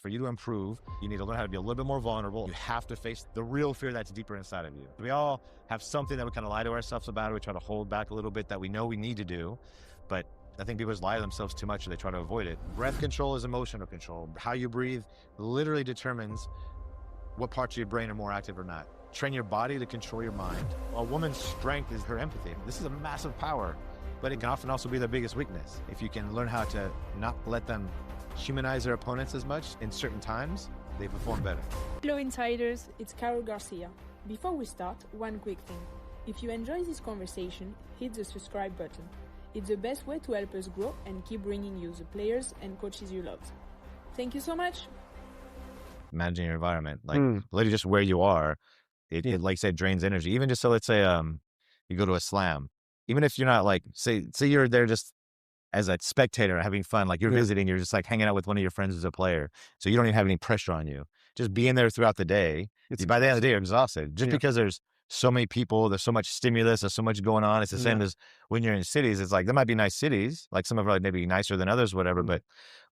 For you to improve, you need to learn how to be a little bit more vulnerable. You have to face the real fear that's deeper inside of you. We all have something that we kind of lie to ourselves about. We try to hold back a little bit that we know we need to do. But I think people just lie to themselves too much or they try to avoid it. Breath control is emotional control. How you breathe literally determines what parts of your brain are more active or not. Train your body to control your mind. A woman's strength is her empathy. This is a massive power, but it can often also be their biggest weakness. If you can learn how to not let them humanize their opponents as much in certain times, they perform better. Hello Insiders, it's Garcia. Before we start, one quick thing. If you enjoy this conversation, hit the subscribe button. It's the best way to help us grow and keep bringing you the players and coaches you love. Thank you so much. Managing your environment, like literally just where you are, it like I said, drains energy. Even just so let's say you go to a slam, even if you're not like say you're there just as a spectator having fun, like you're visiting, you're just like hanging out with one of your friends as a player, so you don't even have any pressure on you. Just being there throughout the day, by the end of the day, you're exhausted. Just because there's so many people, there's so much stimulus, there's so much going on. It's the same as when you're in cities. It's like there might be nice cities, like some of them are like maybe nicer than others, whatever. But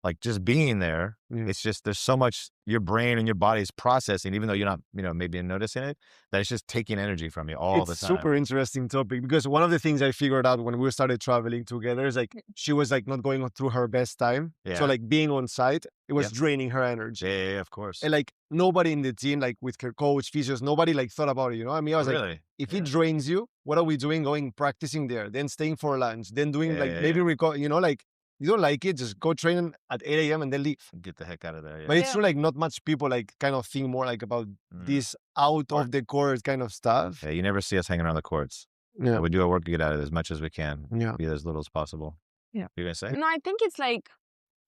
like just being there, it's just there's so much your brain and your body is processing, even though you're not, maybe noticing it, that it's just taking energy from you all the time. It's super interesting topic because one of the things I figured out when we started traveling together is like she was like not going through her best time. So like being on site, it was draining her energy. Yeah, of course. And like nobody in the team, like with her coach, physios, nobody like thought about it. I mean, I was like, if it drains you, what are we doing? Going practicing there, then staying for lunch, then doing maybe record, like you don't like it, just go train at 8 a.m. and then leave. Get the heck out of there. But it's true, like not much people like kind of think more like about this out of the court kind of stuff. Yeah, you never see us hanging around the courts. Yeah. We do our work to get out of it as much as we can. Yeah. Be as little as possible. Yeah. You're gonna say? No, I think it's like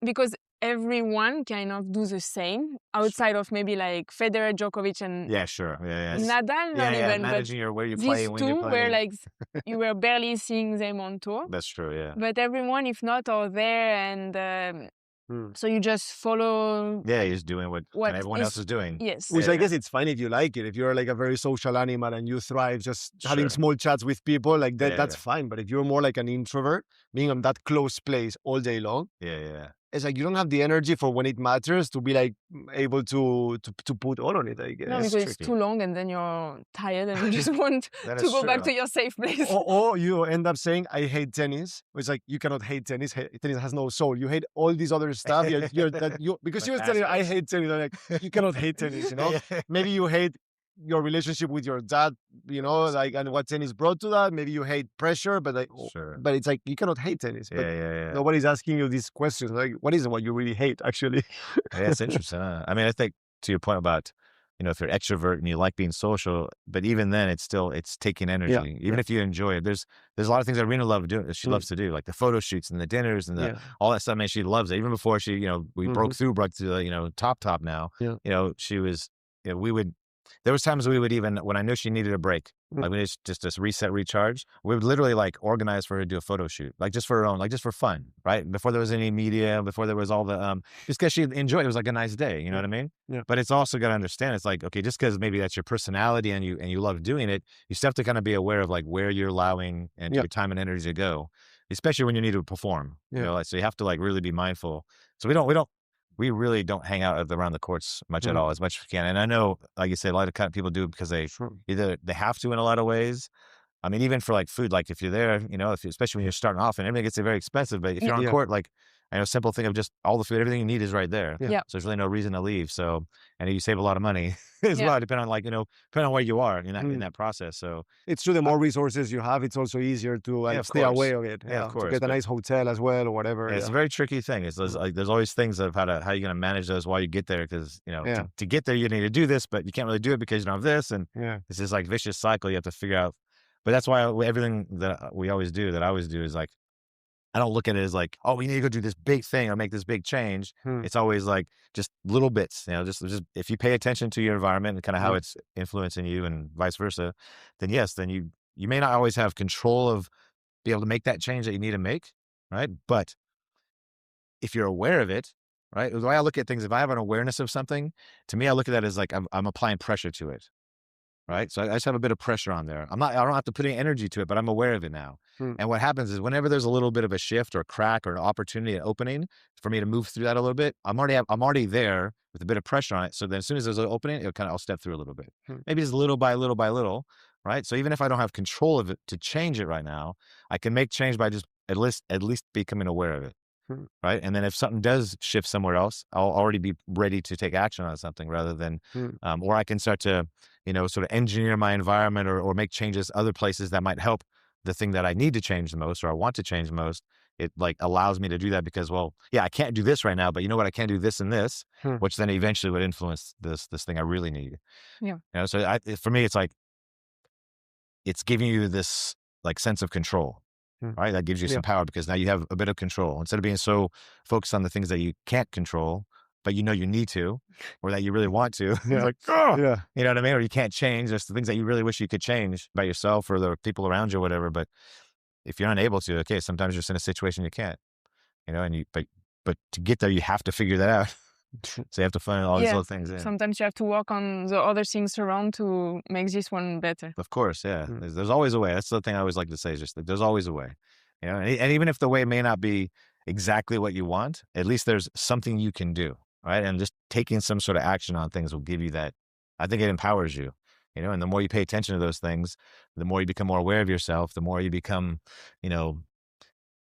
because everyone kind of do the same outside of maybe like Federer, Djokovic, and Nadal, not even. Managing but where you these play, when you two play. were like you were barely seeing them on tour. That's true, yeah. But everyone, if not, are there, and so you just follow. Yeah, you're just doing what everyone else is doing. Yes. Which I guess it's fine if you like it. If you're like a very social animal and you thrive just having small chats with people like that, that's fine. But if you're more like an introvert, being on that close place all day long, it's like you don't have the energy for when it matters to be like able to put all on it, I guess. No, because it's too long and then you're tired and you just want to go back to your safe place. Or you end up saying, I hate tennis. It's like, you cannot hate tennis. Tennis has no soul. You hate all this other stuff. Because you were telling me, I hate tennis. I'm like, you cannot hate tennis, Maybe you hate your relationship with your dad, like, and what tennis brought to that. Maybe you hate pressure, but like, but it's like, you cannot hate tennis. But nobody's asking you these questions. Like, what is it what you really hate, actually? It's interesting. I mean, I think to your point about, if you're extrovert and you like being social, but even then it's taking energy. Even if you enjoy it, there's a lot of things that Aryna loves to do, like the photo shoots and the dinners and all that stuff. Man, she loves it. Even before she, we broke through top now, she was, there was times we would even, when I knew she needed a break, like we just reset, recharge, we would literally like organize for her to do a photo shoot, like just for her own, like just for fun, right? Before there was any media, before there was all the, just because she enjoyed it, was like a nice day, you know what I mean? Yeah. But it's also got to understand, it's like, okay, just because maybe that's your personality and you love doing it, you still have to kind of be aware of like where you're allowing and your time and energy to go, especially when you need to perform, so you have to like really be mindful. So we really don't hang out around the courts much at all, as much as we can. And I know, like you said, a lot of people do it because they either they have to in a lot of ways. I mean, even for like food, like if you're there, especially when you're starting off and everything gets very expensive, but if you're on court, like I know, simple thing of just all the food, everything you need is right there. Yeah. So there's really no reason to leave. So, and you save a lot of money as well, depending on depending on where you are in that process. So it's true. The more resources you have, it's also easier to stay away of it. Yeah, of course. To get a nice hotel as well or whatever. It's a very tricky thing. It's there's always things of how you're going to manage those while you get there. Because, to get there, you need to do this, but you can't really do it because you don't have this. And it's this like vicious cycle you have to figure out. But that's why everything that I always do is like, I don't look at it as like, oh, we need to go do this big thing or make this big change. It's always like just little bits, just if you pay attention to your environment and kind of how it's influencing you and vice versa, then you may not always have control of be able to make that change that you need to make, right? But if you're aware of it, right? The way I look at things, if I have an awareness of something, to me, I look at that as like I'm applying pressure to it, right? So I just have a bit of pressure on there. I don't have to put any energy to it, but I'm aware of it now. And what happens is whenever there's a little bit of a shift or a crack or an opportunity, an opening for me to move through that a little bit, I'm already there with a bit of pressure on it. So then as soon as there's an opening, I'll step through a little bit, maybe just little by little by little, right? So even if I don't have control of it to change it right now, I can make change by just at least becoming aware of it. Right. And then if something does shift somewhere else, I'll already be ready to take action on something rather than, or I can start to, sort of engineer my environment or make changes other places that might help the thing that I need to change the most or I want to change the most. It like allows me to do that because, well, yeah, I can't do this right now, but you know what? I can do this and this, which then eventually would influence this thing I really need. Yeah. So for me, it's like, it's giving you this like sense of control. Right. That gives you some power because now you have a bit of control instead of being so focused on the things that you can't control, but you need to, or that you really want to. It's like, oh, you know what I mean? Or you can't change. There's the things that you really wish you could change by yourself or the people around you or whatever. But if you're unable to, okay, sometimes you're just in a situation you can't, but to get there, you have to figure that out. So you have to find all these little things. Sometimes you have to work on the other things around to make this one better. Of course, yeah. There's always a way. That's the thing I always like to say, is just that there's always a way. And even if the way may not be exactly what you want, at least there's something you can do, right? And just taking some sort of action on things will give you that. I think it empowers you, and the more you pay attention to those things, the more you become more aware of yourself, the more you become,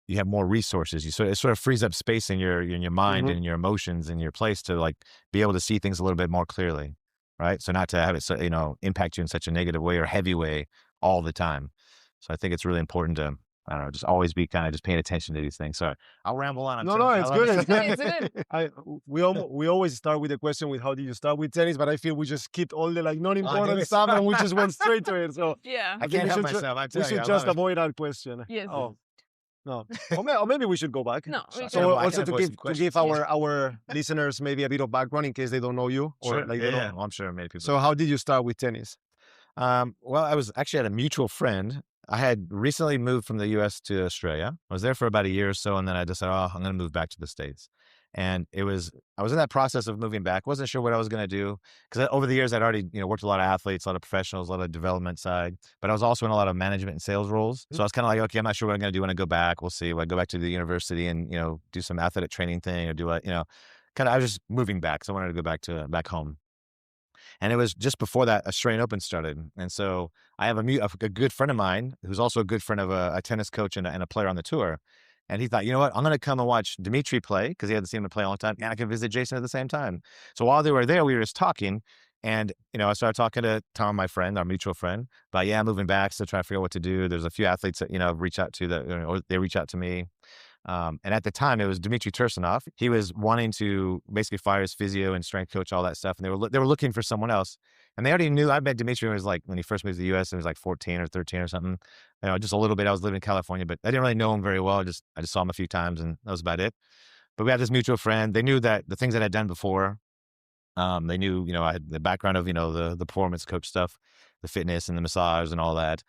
you have more resources. It sort of frees up space in your mind and your emotions and your place to like be able to see things a little bit more clearly, right? So not to have it, impact you in such a negative way or heavy way all the time. So I think it's really important to, I don't know, just always be kind of just paying attention to these things. Sorry, I'll ramble on. No, it's good. It's good. We always start with the question with how did you start with tennis, but I feel we just skipped all the like non-important stuff and we just went straight to it. So yeah, I can't help myself. We should just avoid that question. Yes. Oh. No, or maybe we should go back. No, so also to give our listeners maybe a bit of background in case they don't know you. Or sure. Well, I'm sure many people. So how did you start with tennis? Well, I was actually at a mutual friend. I had recently moved from the U.S. to Australia. I was there for about a year or so, and then I decided, I'm going to move back to the States. And I was in that process of moving back. Wasn't sure what I was going to do because over the years I'd already, worked with a lot of athletes, a lot of professionals, a lot of development side, but I was also in a lot of management and sales roles. So I was kind of like, okay, I'm not sure what I'm going to do when I go back. We'll see. Will I go back to the university and, do some athletic training thing or do I, I was just moving back. So I wanted to go back home. And it was just before that Australian Open started. And so I have a good friend of mine who's also a good friend of a tennis coach and a player on the tour. And he thought, you know what, I'm going to come and watch Dmitry play because he hadn't seen him play a long time. And I can visit Jason at the same time. So while they were there, we were just talking. And, I started talking to Tom, my friend, our mutual friend, about, I'm moving back. So trying to figure out what to do. There's a few athletes that, reach out to or they reach out to me. And at the time, it was Dmitry Tursunov. He was wanting to basically fire his physio and strength coach, all that stuff. And they were looking for someone else. And they already knew. I met Dmitry when he first moved to the U.S. and he was like 14 or 13 or something. Just a little bit. I was living in California, but I didn't really know him very well. I just saw him a few times, and that was about it. But we had this mutual friend. They knew that the things that I'd done before. They knew, I had the background of, the performance coach stuff, the fitness and the massage and all that.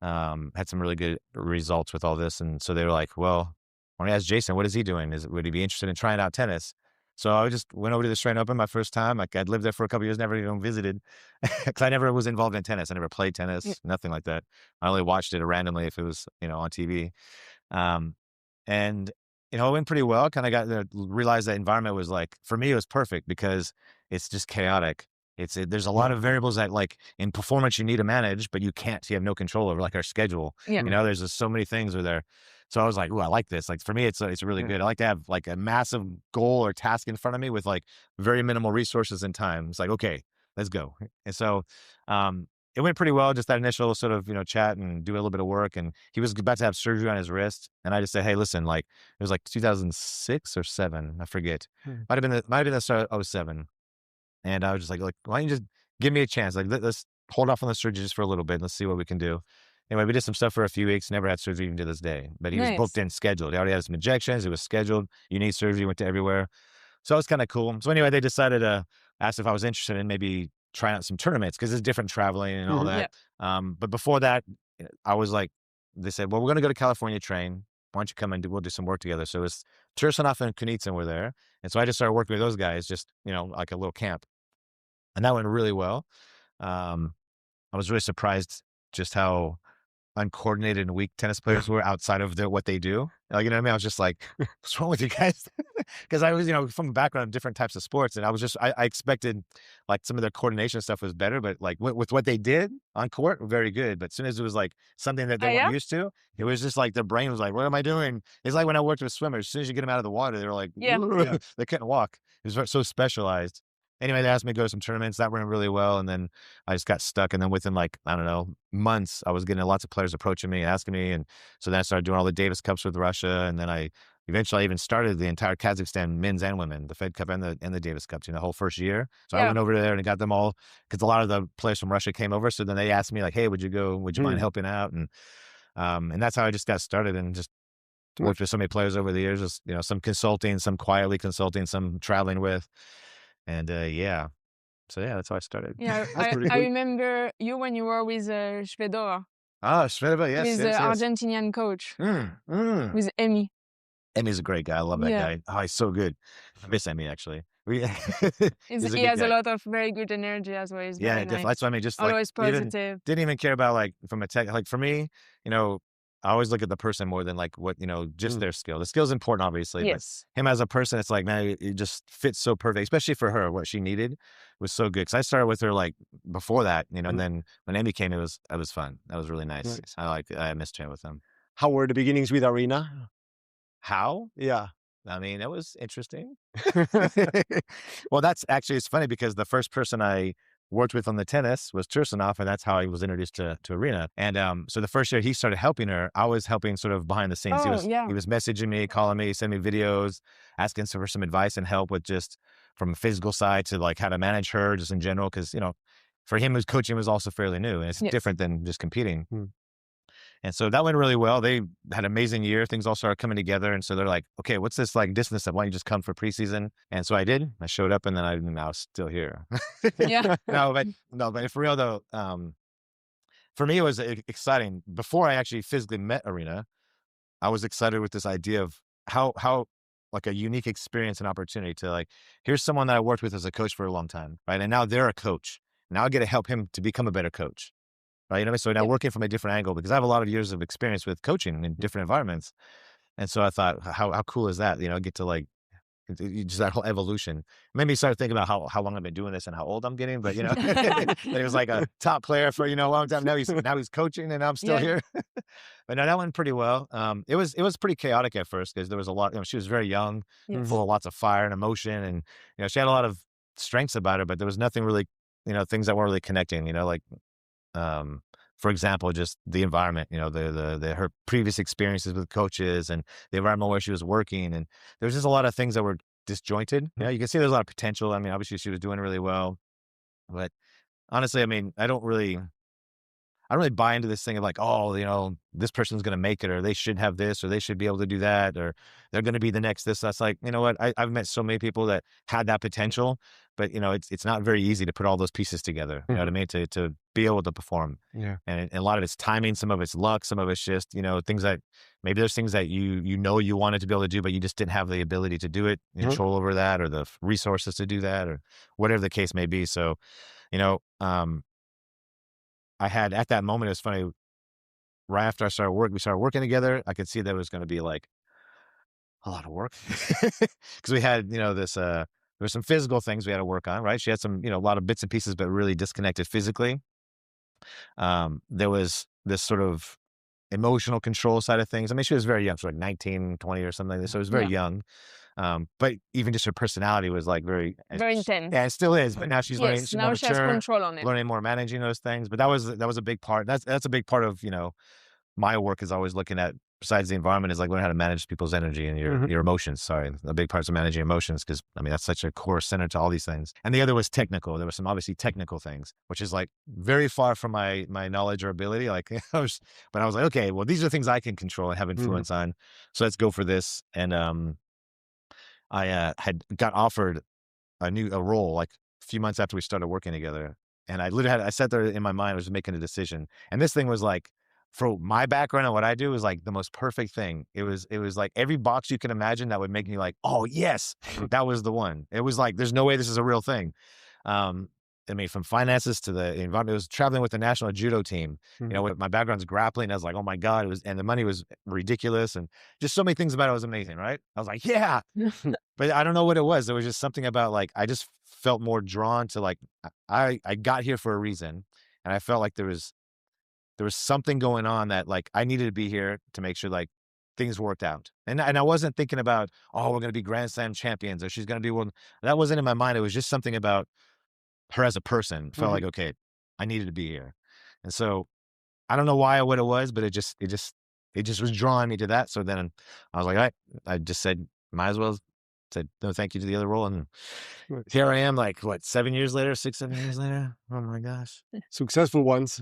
Had some really good results with all this, and so they were like, well, when I asked Jason, what is he doing? Would he be interested in trying out tennis? So I just went over to the Australian Open my first time. Like I'd lived there for a couple of years, never even visited because I never was involved in tennis. I never played tennis, nothing like that. I only watched it randomly if it was, on TV. And, it went pretty well. Kind of got to realize that environment was like, for me, it was perfect because it's just chaotic. There's a lot of variables that like in performance you need to manage, but you can't, so you have no control over like our schedule. Yeah. There's just so many things are there. So I was like, I like this. Like for me, it's really good. I like to have like a massive goal or task in front of me with like very minimal resources and time. It's like, okay, let's go. And so, it went pretty well. Just that initial sort of, chat and do a little bit of work. And he was about to have surgery on his wrist. And I just said, hey, listen, like it was like 2006 or 7. I forget. Might have been the start of 07. And I was just like, why don't you just give me a chance? Like, let's hold off on the surgery just for a little bit. Let's see what we can do. Anyway, we did some stuff for a few weeks, never had surgery even to this day. But he was booked in, scheduled. He already had some injections. It was scheduled. You need surgery, went to everywhere. So it was kind of cool. So anyway, they decided to ask if I was interested in maybe trying out some tournaments because it's different traveling and all that. Yeah. But before that, I was like, they said, well, we're going to go to California train. Why don't you come and we'll do some work together. So it was Tursunov and Kunitsin were there. And so I just started working with those guys, just, like a little camp. And that went really well. I was really surprised just how uncoordinated and weak tennis players were outside of what they do. Like, you know what I mean? I was just like, what's wrong with you guys? Because I was, from a background of different types of sports, and I was just, I expected like some of their coordination stuff was better, but like with what they did on court, very good. But as soon as it was like something that they weren't used to, it was just like their brain was like, what am I doing? It's like when I worked with swimmers, as soon as you get them out of the water, they were like, they couldn't walk. It was so specialized. Anyway, they asked me to go to some tournaments that went really well. And then I just got stuck. And then within like, I don't know, months, I was getting lots of players approaching me, asking me. And so then I started doing all the Davis Cups with Russia. And then I eventually even started the entire Kazakhstan men's and women, the Fed Cup and the Davis Cups, the whole first year. So I went over there and got them all, because a lot of the players from Russia came over. So then they asked me like, hey, would you mind helping out? And that's how I just got started, and just worked with so many players over the years, just, some consulting, some quietly consulting, some traveling with. And so that's how I started. Yeah, I remember you when you were with Shvedova. Ah, Shvedova, yes. With the Argentinian coach. With Emi. Emi's a great guy. I love that guy. Oh, he's so good. I miss Emi, actually. He has a lot of very good energy as well. He's very nice. That's what I mean. Just always positive. Didn't even care about like from a tech. Like for me, I always look at the person more than like what, just their skill. The skill's important, obviously. Yes. But him as a person, it's like, man, it just fits so perfect, especially for her. What she needed was so good. Cause I started with her like before that, and then when Amy came, it was fun. That was really nice. I missed training with them. How were the beginnings with Aryna? How? Yeah. I mean, it was interesting. Well, it's funny because the first person I worked with on the tennis was Tursunov, and that's how I was introduced to Aryna. And so the first year he started helping her, I was helping sort of behind the scenes. He was messaging me, calling me, sending me videos, asking for some advice and help with just from a physical side to like how to manage her just in general. Because, for him, his coaching was also fairly new, and it's different than just competing. And so that went really well. They had an amazing year. Things all started coming together. And so they're like, okay, what's this like distance stuff? Why don't you just come for preseason? And so I did. I showed up, and then I'm now still here. But for real though, for me, it was exciting. Before I actually physically met Aryna, I was excited with this idea of how like a unique experience and opportunity to like, here's someone that I worked with as a coach for a long time, right? And now they're a coach. Now I get to help him to become a better coach. Right. So now working from a different angle, because I have a lot of years of experience with coaching in different environments. And so I thought, how cool is that? Get to like, just that whole evolution. It made me start thinking about how long I've been doing this and how old I'm getting. But, he was like a top player for, a long time. Now he's coaching, and I'm still here. But no, that went pretty well. It was pretty chaotic at first, because there was a lot, she was very young, full of lots of fire and emotion. And, she had a lot of strengths about her, but there was nothing really, things that weren't really connecting, like, for example, just the environment, her previous experiences with coaches and the environment where she was working. And there was just a lot of things that were disjointed. You can see there's a lot of potential. I mean, obviously she was doing really well, but honestly, I mean, I don't really buy into this thing of like, oh, this person's going to make it, or they should have this, or they should be able to do that, or they're going to be the next this. That's like, you know what? I've met so many people that had that potential, but it's not very easy to put all those pieces together. You know what I mean? To be able to perform. Yeah. And a lot of it's timing, some of it's luck, some of it's just, things that maybe there's things that you wanted to be able to do, but you just didn't have the ability to do it, control over that, or the resources to do that, or whatever the case may be. So, I had at that moment, it was funny, right after we started working together, I could see that it was going to be like a lot of work, because we had, there were some physical things we had to work on, right? She had some, a lot of bits and pieces, but really disconnected physically. There was this sort of emotional control side of things. I mean, she was very young. She was like 19, 20 or something like this. So it was very young. But even just her personality was like very intense. Yeah, it still is. But now she's learning. She's now she has control on it. Learning more, managing those things. But that was a big part. That's a big part of my work, is always looking at, besides the environment, is like learning how to manage people's energy and your emotions. Sorry, a big part of managing emotions, because I mean that's such a core center to all these things. And the other was technical. There were some obviously technical things, which is like very far from my knowledge or ability. Like but I was like, okay, well, these are things I can control and have influence on. So let's go for this. And I had got offered a role like a few months after we started working together, and I sat there in my mind, I was making a decision, and this thing was like, for my background and what I do, is like the most perfect thing. It was like every box you can imagine that would make me like, oh yes, that was the one. It was like, there's no way this is a real thing. And I mean, from finances to the environment, it was traveling with the national judo team. You know, with my background's grappling, I was like, oh my God, and the money was ridiculous. And just so many things about it was amazing, right? I was like, yeah. But I don't know what it was. There was just something about like, I just felt more drawn to like, I got here for a reason. And I felt like there was something going on that like, I needed to be here to make sure like things worked out. And I wasn't thinking about, oh, we're going to be Grand Slam champions or she's going to be one. That wasn't in my mind. It was just something about her as a person. Felt like, okay, I needed to be here. And so I don't know why or what it was, but it just was drawing me to that. So then I was like, all right, I just said, might as well said no thank you to the other role. And here I am, like what, 7 years later, 6-7 years later. Oh my gosh. Successful ones.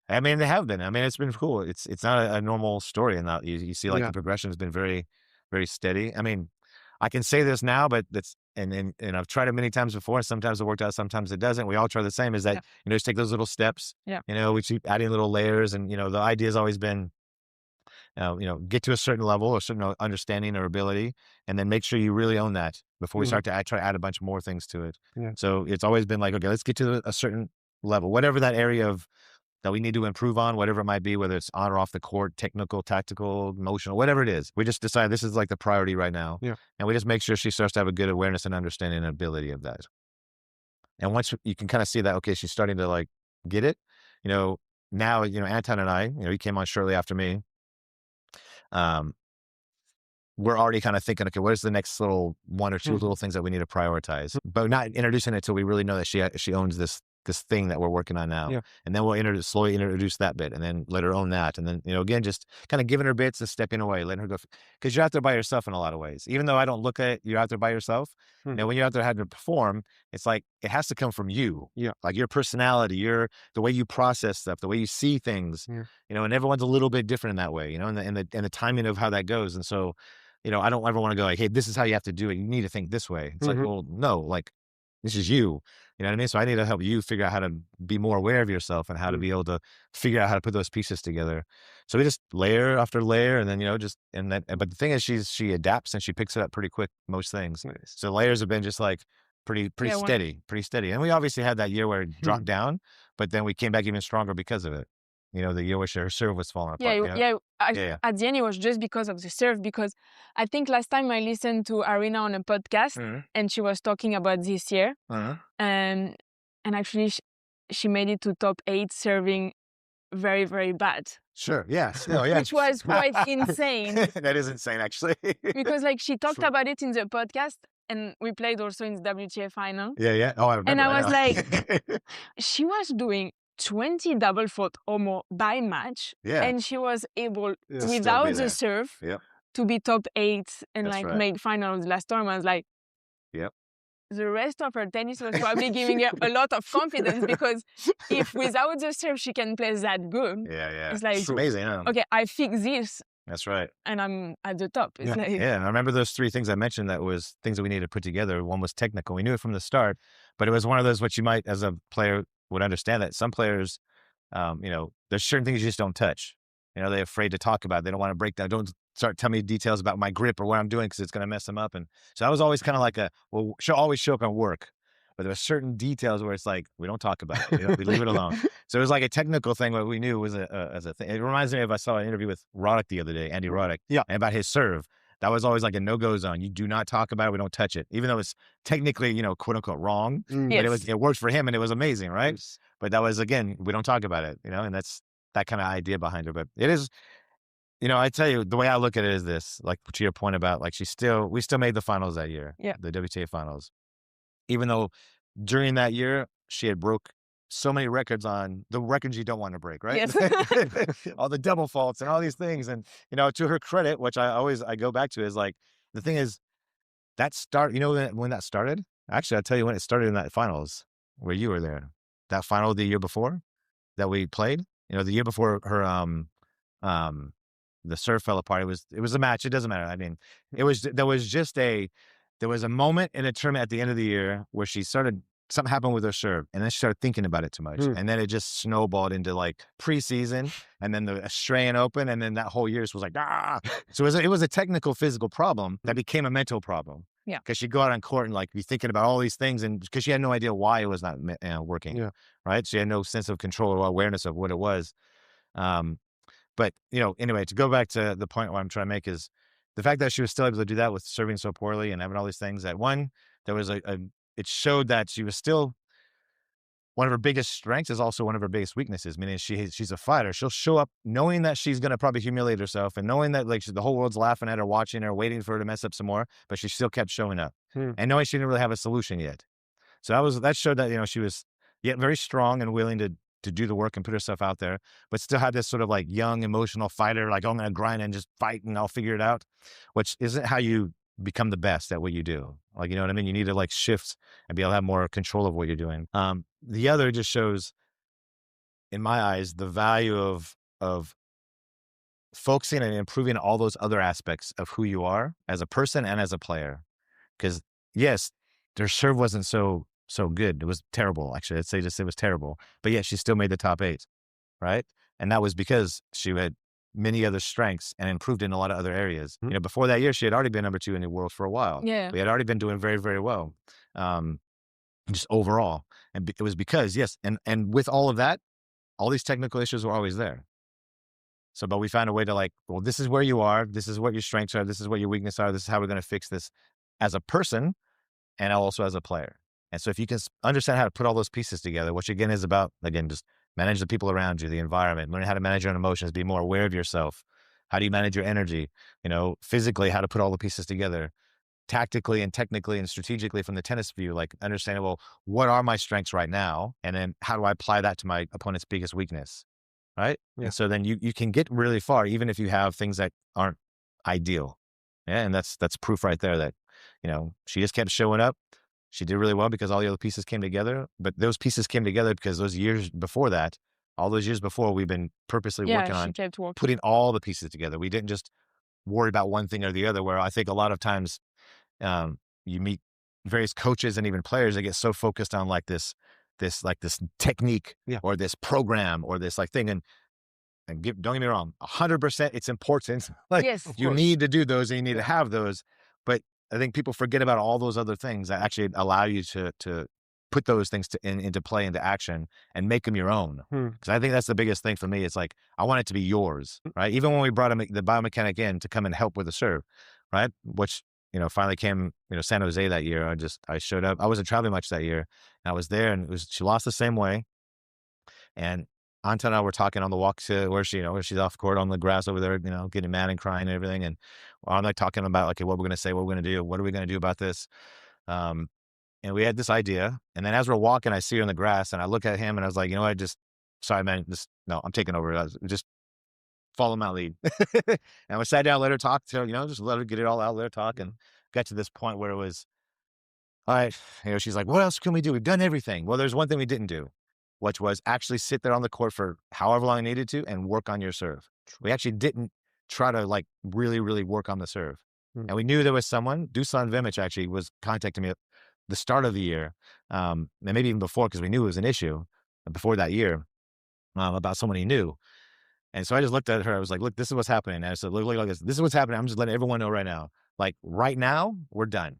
I mean, they have been. I mean, it's been cool. It's not a normal story, and you see like the progression has been very, very steady. I mean, I can say this now, but and I've tried it many times before. Sometimes it worked out, sometimes it doesn't. We all try the same. Is that you know, just take those little steps. Yeah. You know, we keep adding little layers, and you know, the idea has always been, you know, get to a certain level, a certain understanding or ability, and then make sure you really own that before we start to try to add a bunch more things to it. Yeah. So it's always been like, okay, let's get to a certain level, whatever that area of that we need to improve on, whatever it might be, whether it's on or off the court, technical, tactical, emotional, whatever it is. We just decide this is like the priority right now. Yeah. And we just make sure she starts to have a good awareness and understanding and ability of that. And once you can kind of see that, okay, she's starting to like get it, you know, now, you know, Anton and I, you know, he came on shortly after me. We're already kind of thinking, okay, what is the next little one or two little things that we need to prioritize, but not introducing it until we really know that she owns this thing that we're working on now. Yeah. And then we'll slowly introduce that bit and then let her own that. And then, you know, again, just kind of giving her bits and stepping away, letting her go. Because you're out there by yourself in a lot of ways. Even though I don't look at it, you're out there by yourself. You know, when you're out there having to perform, it's like, it has to come from you. Yeah. Like your personality, the way you process stuff, the way you see things, you know, and everyone's a little bit different in that way, you know, and the timing of how that goes. And so, you know, I don't ever want to go like, hey, this is how you have to do it. You need to think this way. It's like, well, no, like, this is you. You know what I mean? So I need to help you figure out how to be more aware of yourself and how to be able to figure out how to put those pieces together. So we just layer after layer, and then, you know, but the thing is, she adapts and she picks it up pretty quick, most things. Nice. So layers have been just like pretty steady. And we obviously had that year where it dropped down, but then we came back even stronger because of it. You know, the year where her serve was falling apart. At the end, it was just because of the serve, because I think last time I listened to Aryna on a podcast and she was talking about this year. And actually, she made it to top 8 serving very, very bad. Sure, yes. No, yeah. Which was quite insane. That is insane, actually. Because like she talked about it in the podcast, and we played also in the WTA final. Yeah. Oh, I remember. And I was like, she was doing 20 double fault or more by match, and she was able, without the serve, to be top 8 and make final of the last tournament. Like, the rest of her tennis was probably giving her a lot of confidence, because if without the serve she can play that good, it's like, it's amazing. Huh? Okay, I fix this. That's right. And I'm at the top. It's like, and I remember those 3 things I mentioned that was things that we needed to put together. One was technical. We knew it from the start, but it was one of those, what you might, as a player, would understand that some players, you know, there's certain things you just don't touch. You know, they're afraid to talk about it. They don't want to break down. Don't start telling me details about my grip or what I'm doing, because it's going to mess them up. And so I was always kind of like she'll always show up on work, but there were certain details where it's like, we don't talk about it. You know, we leave it alone. So it was like a technical thing. What we knew was as a thing. It reminds me of, I saw an interview with Roddick the other day, Andy Roddick, and about his serve. That was always like a no-go zone. You do not talk about it. We don't touch it, even though it's technically, you know, quote unquote wrong. But it worked for him, and it was amazing, right? Yes. But that was, again, we don't talk about it, you know, and that's that kind of idea behind it. But it is, you know, I tell you, the way I look at it is this, like to your point about like, we still made the finals that year, the WTA finals, even though during that year she had broke so many records on the records you don't want to break, right? Yes. All the double faults and all these things. And, you know, to her credit, which I go back to, is like, the thing is, you know, when that started, actually, I'll tell you when it started, in that finals where you were there, that final the year before that we played, you know, the year before her, the serve fell apart. It was a match. It doesn't matter. I mean, there was a moment in a tournament at the end of the year where something happened with her serve, and then she started thinking about it too much. And then it just snowballed into like preseason, and then the Australian Open, and then that whole year was like, So it was a technical, physical problem that became a mental problem. Yeah. Because she'd go out on court and like be thinking about all these things, and because she had no idea why it was not working. Yeah. Right. She had no sense of control or awareness of what it was. But, anyway, to go back to the point what I'm trying to make is the fact that she was still able to do that with serving so poorly and having all these things, that one, there was it showed that she was still, one of her biggest strengths is also one of her biggest weaknesses, meaning she's a fighter. She'll show up knowing that she's going to probably humiliate herself and knowing that like the whole world's laughing at her, watching her, waiting for her to mess up some more, but she still kept showing up and knowing she didn't really have a solution yet. So that showed that, she was yet very strong and willing to do the work and put herself out there, but still had this sort of like young, emotional fighter, like, oh, I'm going to grind and just fight and I'll figure it out, which isn't how you become the best at what you do. Like, you know what I mean? You need to like shift and be able to have more control of what you're doing. The other just shows, in my eyes, the value of focusing and improving all those other aspects of who you are as a person and as a player. Because yes, their serve wasn't so good. It was terrible, actually. I'd say it was terrible. But yeah, she still made the top 8, right? And that was because she had many other strengths and improved in a lot of other areas. Before that year, she had already been number 2 in the world for a while. Yeah. We had already been doing very, very well, just overall. And it was because, yes, and with all of that, all these technical issues were always there. So, but we found a way to like, well, this is where you are. This is what your strengths are. This is what your weaknesses are. This is how we're going to fix this as a person and also as a player. And so if you can understand how to put all those pieces together, which again is about, again, just manage the people around you, the environment, learn how to manage your own emotions, be more aware of yourself. How do you manage your energy? Physically, how to put all the pieces together, tactically and technically and strategically from the tennis view, like understanding, well, what are my strengths right now? And then how do I apply that to my opponent's biggest weakness? Right. Yeah. And so then you can get really far, even if you have things that aren't ideal. Yeah. And that's proof right there that, she just kept showing up. She did really well because all the other pieces came together, but those pieces came together because those years before that, all those years before, we've been purposely working on putting all the pieces together. We didn't just worry about one thing or the other, where I think a lot of times you meet various coaches and even players that get so focused on like this technique or this program or this like thing. And don't get me wrong, 100% it's important. Like yes, you need to do those and you need to have those, but I think people forget about all those other things that actually allow you to put those things into play, into action, and make them your own. Because I think that's the biggest thing for me. It's like, I want it to be yours, right? Even when we brought the biomechanic in to come and help with the serve, right? Which, finally came, San Jose that year. I showed up. I wasn't traveling much that year. And I was there and she lost the same way. And Anta and I were talking on the walk to where she's off court on the grass over there, getting mad and crying and everything. And I'm like talking about, okay, what we're going to say, what we're going to do, what are we going to do about this? And we had this idea. And then as we're walking, I see her in the grass and I look at him and I was like, sorry, man, no, I'm taking over. Just follow my lead. And we sat down, let her talk to her, just let her get it all out, let her talk, and got to this point where it was, all right, she's like, what else can we do? We've done everything. Well, there's one thing we didn't do, which was actually sit there on the court for however long I needed to and work on your serve. We actually didn't try to like really, really work on the serve. And we knew there was someone, Dusan Vimic actually was contacting me at the start of the year, and maybe even before, because we knew it was an issue before that year, about someone he knew. And so I just looked at her. I was like, look, this is what's happening. And I said, look like this. This is what's happening. I'm just letting everyone know right now. Like right now, we're done.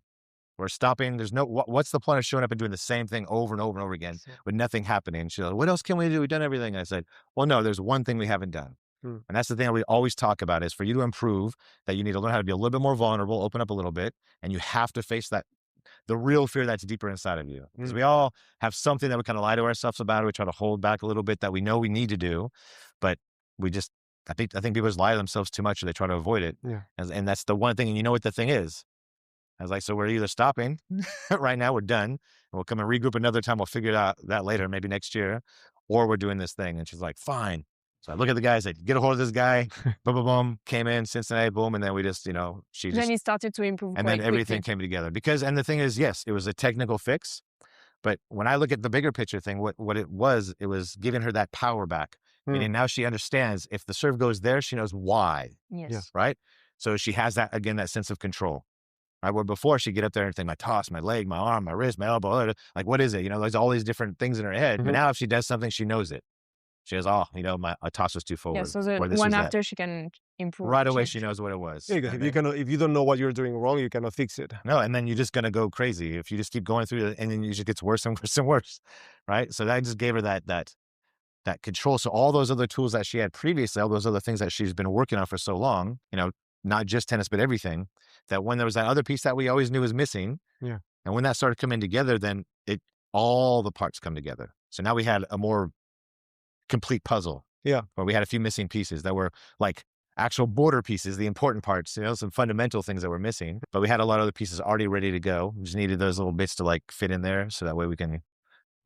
We're stopping. There's what's the point of showing up and doing the same thing over and over and over again with nothing happening? She's like, what else can we do? We've done everything. And I said, well, no, there's one thing we haven't done. And that's the thing that we always talk about is for you to improve, that you need to learn how to be a little bit more vulnerable, open up a little bit, and you have to face the real fear that's deeper inside of you. Because we all have something that we kind of lie to ourselves about. We try to hold back a little bit that we know we need to do, but we just, I think people just lie to themselves too much or they try to avoid it. Yeah. And that's the one thing, and you know what the thing is? I was like, so we're either stopping right now, we're done, and we'll come and regroup another time. We'll figure it out that later, maybe next year, or we're doing this thing. And she's like, fine. So I look at the guys, like, get a hold of this guy, boom, boom, boom, came in, Cincinnati, boom. And then we just, then it started to improve. And then everything came together and the thing is, yes, it was a technical fix, but when I look at the bigger picture thing, what it was giving her that power back. Meaning now she understands if the serve goes there, she knows why. Yes. Right. So she has that sense of control. Right. Where before she'd get up there and think my toss, my leg, my arm, my wrist, my elbow, like, what is it? There's all these different things in her head. But now if she does something, she knows it. She goes, my toss was too forward. Yeah, so the one after she can improve. Right away, change. she knows what it was. Yeah, because if you don't know what you're doing wrong, you cannot fix it. No, and then you're just gonna go crazy if you just keep going through it, and then it just gets worse and worse and worse, right? So that just gave her that control. So all those other tools that she had previously, all those other things that she's been working on for so long, not just tennis but everything, that when there was that other piece that we always knew was missing, and when that started coming together, then all the parts come together. So now we had a more complete puzzle. Yeah. Where we had a few missing pieces that were like actual border pieces, the important parts, some fundamental things that were missing, but we had a lot of other pieces already ready to go. We just needed those little bits to like fit in there so that way we can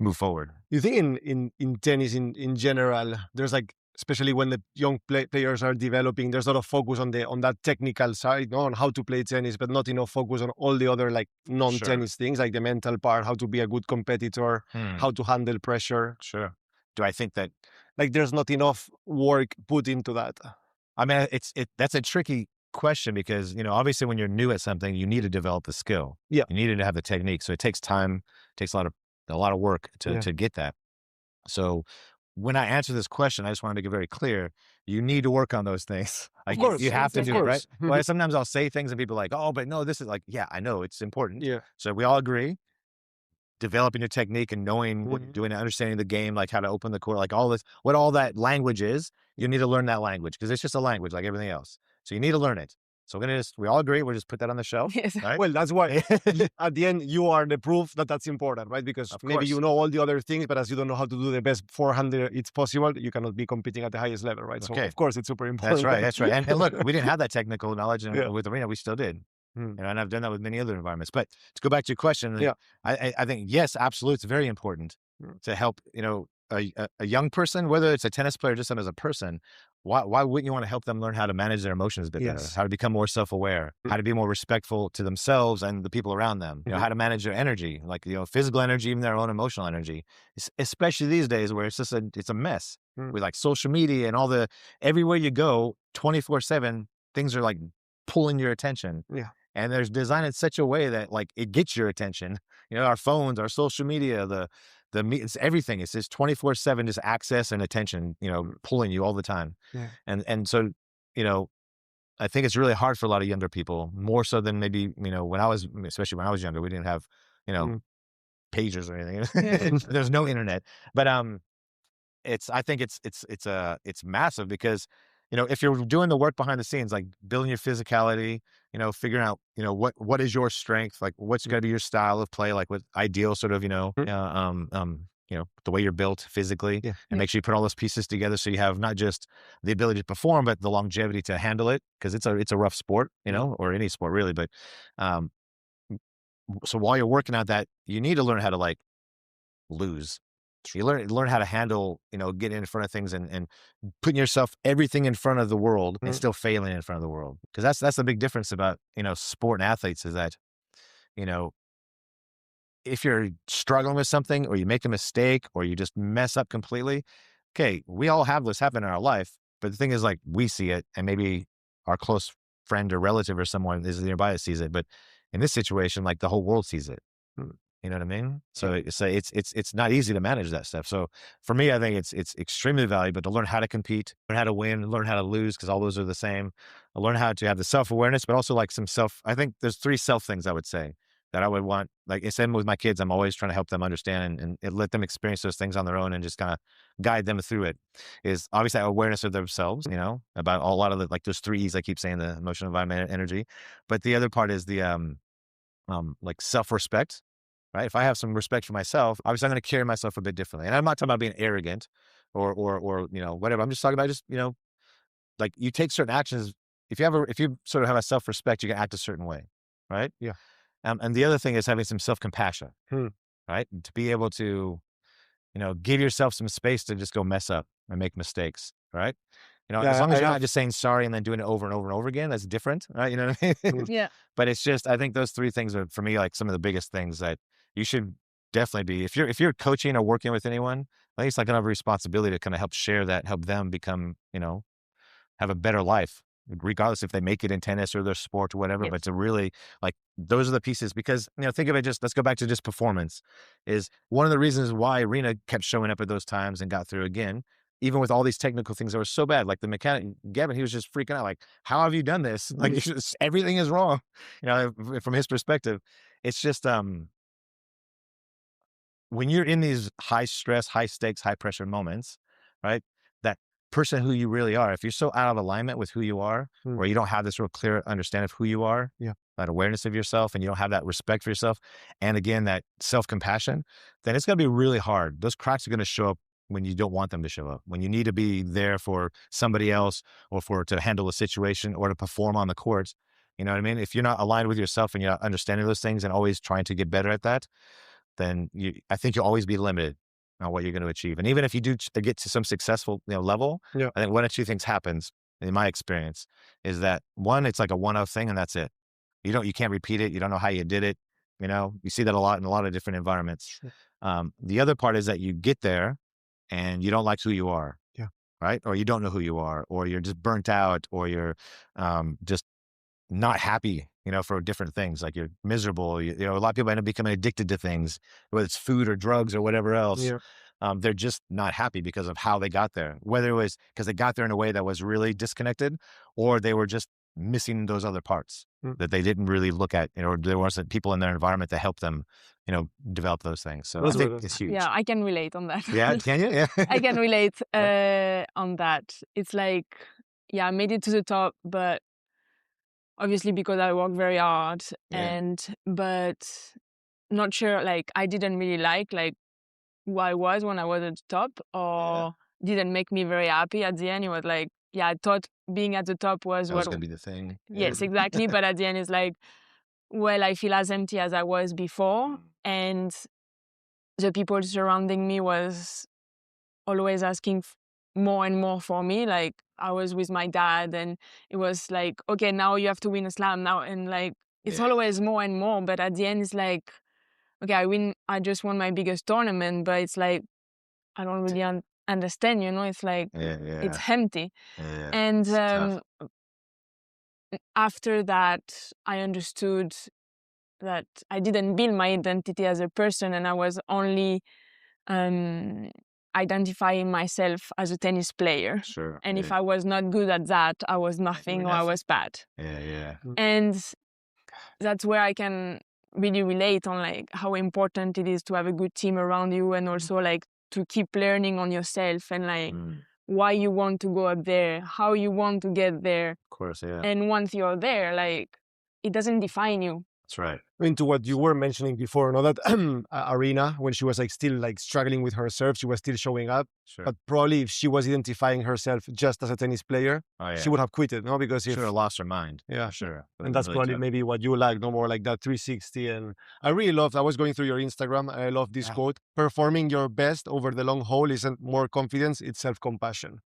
move forward. You think in tennis in general, there's like, especially when the young players are developing, there's a lot of focus on that technical side, on how to play tennis, but not enough focus on all the other like non-tennis things, like the mental part, how to be a good competitor, how to handle pressure. Sure. Do I think that like there's not enough work put into that? I mean, that's a tricky question because, obviously when you're new at something, you need to develop the skill. Yeah. You need to have the technique. So it takes time, takes a lot of work to get that. So when I answer this question, I just want to make it very clear, you need to work on those things. Like, of course, you have to do it, right? Mm-hmm. Well, sometimes I'll say things and people are like, oh, but no, this is like, yeah, I know it's important. Yeah. So we all agree, developing your technique and knowing what you're doing and understanding the game, like how to open the court, like all this, what all that language is, you need to learn that language because it's just a language like everything else. So you need to learn it. So we all agree, we'll just put that on the shelf. Yes. Right? Well, that's why at the end, you are the proof that that's important, right? Because maybe you know all the other things, but as you don't know how to do the best forehand it's possible, you cannot be competing at the highest level, right? Okay. So of course it's super important. That's right. And look, we didn't have that technical knowledge with Aryna, we still did. And I've done that with many other environments. But to go back to your question, I think, yes, absolutely, it's very important to help, a young person, whether it's a tennis player, just as a person. Why wouldn't you want to help them learn how to manage their emotions a bit better, how to become more self-aware, how to be more respectful to themselves and the people around them, how to manage their energy, like, physical energy, even their own emotional energy, especially these days where it's a mess with like social media and everywhere you go 24/7, things are like pulling your attention. Yeah. And there's designed in such a way that like it gets your attention, our phones, our social media, it's everything. It's just 24/7, just access and attention, pulling you all the time. Yeah. And so, I think it's really hard for a lot of younger people, more so than maybe, especially when I was younger, we didn't have, pagers or anything. There's no internet, but, I think it's massive because, if you're doing the work behind the scenes, like building your physicality, figuring out, what is your strength, like what's going to be your style of play, like what ideal sort of, the way you're built physically, and make sure you put all those pieces together so you have not just the ability to perform, but the longevity to handle it, because it's a rough sport, or any sport really. But so while you're working on that, you need to learn how to like lose. You learn how to handle, getting in front of things and putting everything in front of the world and still failing in front of the world. Because that's the big difference about, sport and athletes is that, if you're struggling with something or you make a mistake or you just mess up completely, okay, we all have this happen in our life. But the thing is, like, we see it and maybe our close friend or relative or someone is nearby that sees it. But in this situation, like the whole world sees it. You know what I mean? So it's not easy to manage that stuff. So for me, I think it's extremely valuable to learn how to compete, learn how to win, learn how to lose, because all those are the same. Learn how to have the self-awareness, but also like I think there's 3 self things I would say that I would want. Like, same with my kids, I'm always trying to help them understand and let them experience those things on their own and just kind of guide them through it. Is obviously awareness of themselves, about a lot of the, like those 3 E's I keep saying, the emotional, environment, energy. But the other part is the like self-respect. Right? If I have some respect for myself, obviously I'm going to carry myself a bit differently. And I'm not talking about being arrogant or whatever. I'm just talking about just, like you take certain actions. If you sort of have a self-respect, you can act a certain way. Right? Yeah. And the other thing is having some self-compassion, right? To be able to, give yourself some space to just go mess up and make mistakes. Right? As long as you're not just saying sorry and then doing it over and over and over again, that's different. Right? You know what I mean? Yeah. But it's just, I think those 3 things are for me, like some of the biggest things that you should definitely be, if you're coaching or working with anyone, I think it's like another responsibility to kind of help share that, help them become, have a better life, regardless if they make it in tennis or their sport or whatever, but to really like, those are the pieces, because, think of it, let's go back to just performance is one of the reasons why Aryna kept showing up at those times and got through again, even with all these technical things that were so bad, like the mechanic, Gavin, he was just freaking out. Like, how have you done this? Like, everything is wrong. You know, from his perspective, it's just, when you're in these high stress, high stakes, high pressure moments, right? That person who you really are, if you're so out of alignment with who you are, where you don't have this real clear understanding of who you are, that awareness of yourself, and you don't have that respect for yourself, and again, that self-compassion, then it's going to be really hard. Those cracks are going to show up when you don't want them to show up, when you need to be there for somebody else, or to handle a situation, or to perform on the courts. You know what I mean? If you're not aligned with yourself and you're not understanding those things and always trying to get better at that, then I think you'll always be limited on what you're going to achieve. And even if you do get to some successful level, I think one of two things happens, in my experience, is that one, it's like a one-off thing and that's it. You can't repeat it. You don't know how you did it. You see that a lot in a lot of different environments. The other part is that you get there and you don't like who you are. Right. Or you don't know who you are, or you're just burnt out, or you're just not happy, for different things. Like you're miserable. A lot of people end up becoming addicted to things, whether it's food or drugs or whatever else. They're just not happy because of how they got there, whether it was because they got there in a way that was really disconnected, or they were just missing those other parts that they didn't really look at, or there wasn't people in their environment to help them, develop those things. So I think it's huge. Yeah, I can relate on that. Yeah, can you? Yeah. I can relate on that. It's like, I made it to the top, but obviously because I worked very hard, but not sure, like I didn't really like who I was when I was at the top, or didn't make me very happy at the end. It was like, I thought being at the top was what was going to be the thing. Yes, exactly. But at the end, it's like, well, I feel as empty as I was before. And the people surrounding me was always asking more and more for me. Like I was with my dad and it was like, okay, now you have to win a slam now. And like, it's always more and more. But at the end, it's like, okay, I just won my biggest tournament, but it's like, I don't really understand, it's like, it's empty. And after that, I understood that I didn't build my identity as a person, and I was only identifying myself as a tennis player. Sure. And if I was not good at that, I was nothing, or I was bad. And that's where I can really relate on like how important it is to have a good team around you, and also like to keep learning on yourself, and like why you want to go up there, how you want to get there. Of course, And once you're there, like it doesn't define you. That's right. I mean, to what you were mentioning before, that Aryna, when she was like still like struggling with her serve, she was still showing up. Sure. But probably if she was identifying herself just as a tennis player, she would have quit it, because she would have lost her mind. Yeah, sure. And that's really probably maybe what you like, no more like that 360. And I was going through your Instagram, and I love this quote: performing your best over the long haul isn't more confidence, it's self-compassion.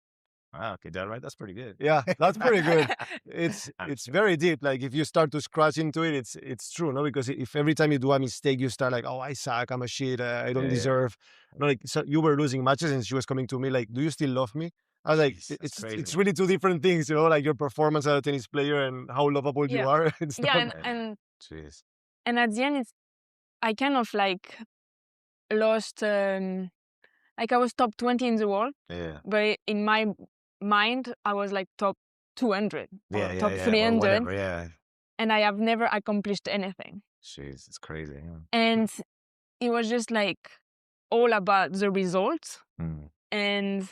Wow, okay, that right? That's pretty good. Yeah, that's pretty good. It's very deep. Like if you start to scratch into it, it's true, no? Because if every time you do a mistake, you start like, oh, I suck, I'm a shit, I don't deserve. No, like so you were losing matches, and she was coming to me like, do you still love me? I was like, it's really two different things, like your performance as a tennis player and how lovable you are. And at the end, I kind of like lost. Like I was top 20 in the world, but in my mind, I was like top 200, or top 300, and I have never accomplished anything. Jeez, it's crazy. And it was just like all about the results and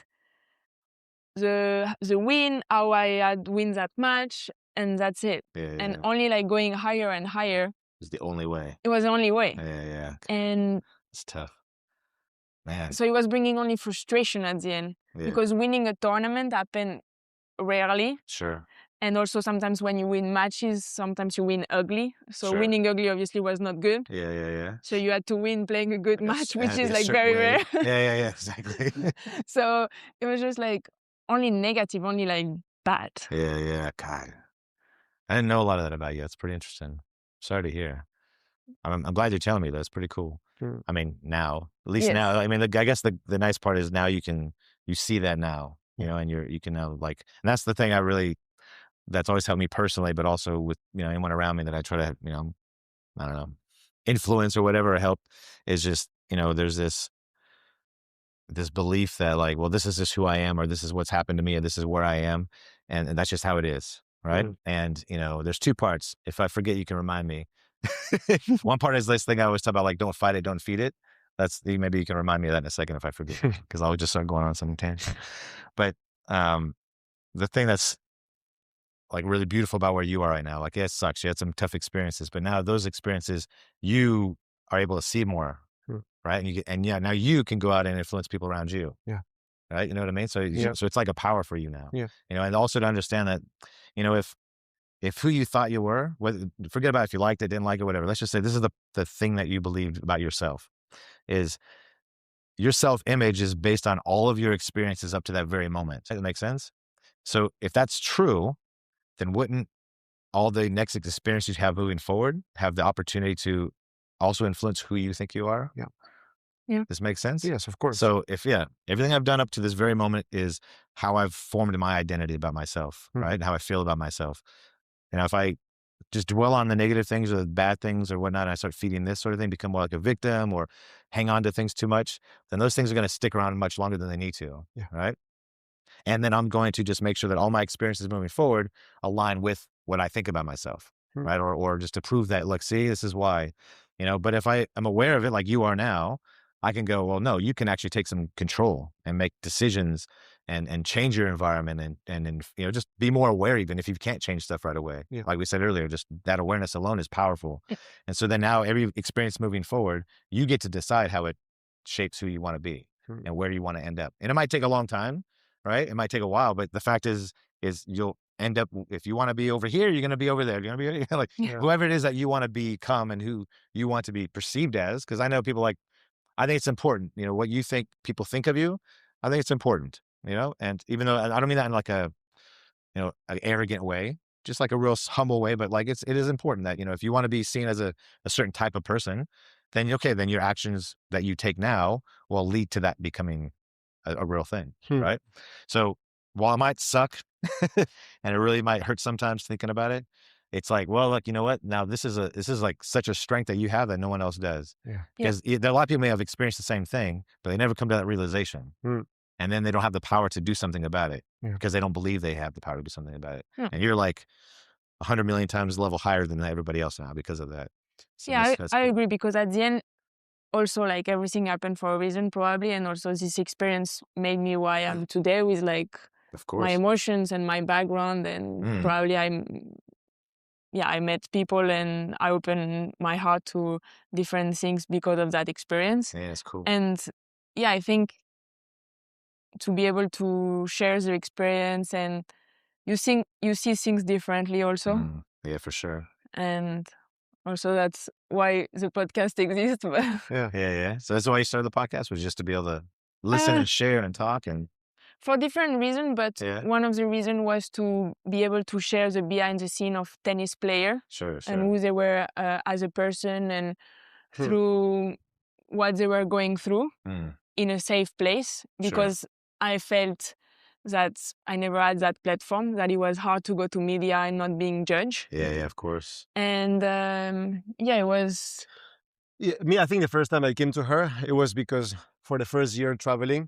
the win, how I had win that match, and that's it. And only like going higher and higher. It's the only way. It was the only way. And it's tough. Man. So it was bringing only frustration at the end, because winning a tournament happened rarely. Sure. And also sometimes when you win matches, sometimes you win ugly. So winning ugly obviously was not good. So you had to win playing a good match, which is like very rare. Exactly. So it was just like only negative, only like bad. God. I didn't know a lot of that about you. It's pretty interesting. Sorry to hear. I'm glad you're telling me that. It's pretty cool. I mean, now, at least now, I mean, I guess the nice part is now you see that now, and you can now like, and that's the thing that's always helped me personally, but also with, anyone around me that I try to, I don't know, influence or whatever, help, is just, there's this belief that like, well, this is just who I am, or this is what's happened to me, or this is where I am. And that's just how it is. Right. And, there's two parts. If I forget, you can remind me. One part is this thing I always talk about, like, don't fight it, don't feed it. Maybe you can remind me of that in a second if I forget, because I'll just start going on some tangent. But the thing that's like really beautiful about where you are right now, like, yeah, it sucks. You had some tough experiences, but now those experiences, you are able to see more, right? And now you can go out and influence people around you. Yeah. Right. You know what I mean? So it's like a power for you now. Yeah. And also to understand that, if who you thought you were, forget about if you liked it, didn't like it, whatever. Let's just say this is the thing that you believed about yourself, is your self-image is based on all of your experiences up to that very moment. Does that make sense? So if that's true, then wouldn't all the next experiences you have moving forward have the opportunity to also influence who you think you are? Yeah. Yeah. This makes sense? Yes, of course. So everything I've done up to this very moment is how I've formed my identity about myself, right? And how I feel about myself. If I just dwell on the negative things or the bad things or whatnot, and I start feeding this sort of thing, become more like a victim or hang on to things too much, then those things are going to stick around much longer than they need to. Yeah. Right. And then I'm going to just make sure that all my experiences moving forward align with what I think about myself. Right. Or just to prove that, look, see, this is why, but if I am aware of it, like you are now, I can go, well, no, you can actually take some control and make decisions and change your environment and just be more aware, even if you can't change stuff right away. Yeah. Like we said earlier, just that awareness alone is powerful. And so then now every experience moving forward, you get to decide how it shapes who you want to be and where you want to end up. And it might take a long time, right? It might take a while, but the fact is you'll end up, if you want to be over here, you're going to be over there. You're going to be like whoever it is that you want to become and who you want to be perceived as. Because I know people I think it's important, what you think people think of you. I think it's important, and even though I don't mean that in like an arrogant way, just like a real humble way, but like it is important that, if you want to be seen as a certain type of person, then then your actions that you take now will lead to that becoming a real thing. Right. So while it might suck and it really might hurt sometimes thinking about it, it's like, well, look, you know what? Now this is like such a strength that you have that no one else does. Yeah. Because there are a lot of people may have experienced the same thing, but they never come to that realization. And then they don't have the power to do something about it because they don't believe they have the power to do something about it. And you're like 100 million times level higher than everybody else now because of that. So I agree, because at the end, also like everything happened for a reason probably. And also this experience made me who I am today with like my emotions and my background. And probably I met people and I opened my heart to different things because of that experience. Yeah, it's cool. And I think to be able to share the experience, and you see things differently also. Yeah, for sure. And also that's why the podcast exists. Yeah. So that's why you started the podcast, was just to be able to listen and share and talk and for different reasons, but one of the reasons was to be able to share the behind the scene of tennis player. Sure. And who they were as a person, and through what they were going through in a safe place, because I felt that I never had that platform, that it was hard to go to media and not being judged. Yeah, of course. And it was... Me, I think the first time I came to her, it was because for the first year traveling,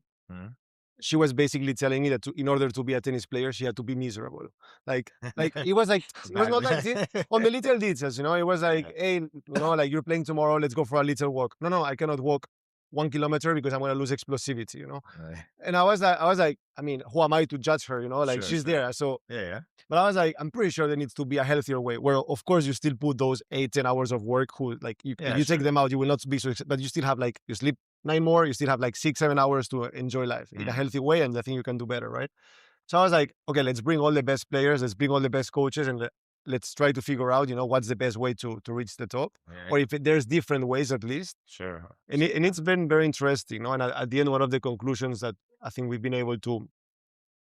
she was basically telling me that in order to be a tennis player, she had to be miserable. Like it was like, it was not like this, on the little details, it was like, hey, like you're playing tomorrow, let's go for a little walk. No, I cannot walk 1 kilometer because I'm going to lose explosivity, Right. And I was like, I mean, who am I to judge her, like she's there. So, but I was like, I'm pretty sure there needs to be a healthier way where, of course, you still put those 8-10 hours of work, you take them out, you will not be so, but you still have like, you sleep 9 more, you still have like 6-7 hours to enjoy life in a healthy way. And I think you can do better, right? So I was like, okay, let's bring all the best players, let's bring all the best coaches, and let's try to figure out, what's the best way to reach the top, or if there's different ways at least. Sure. And it's been very interesting, and at the end, one of the conclusions that I think we've been able to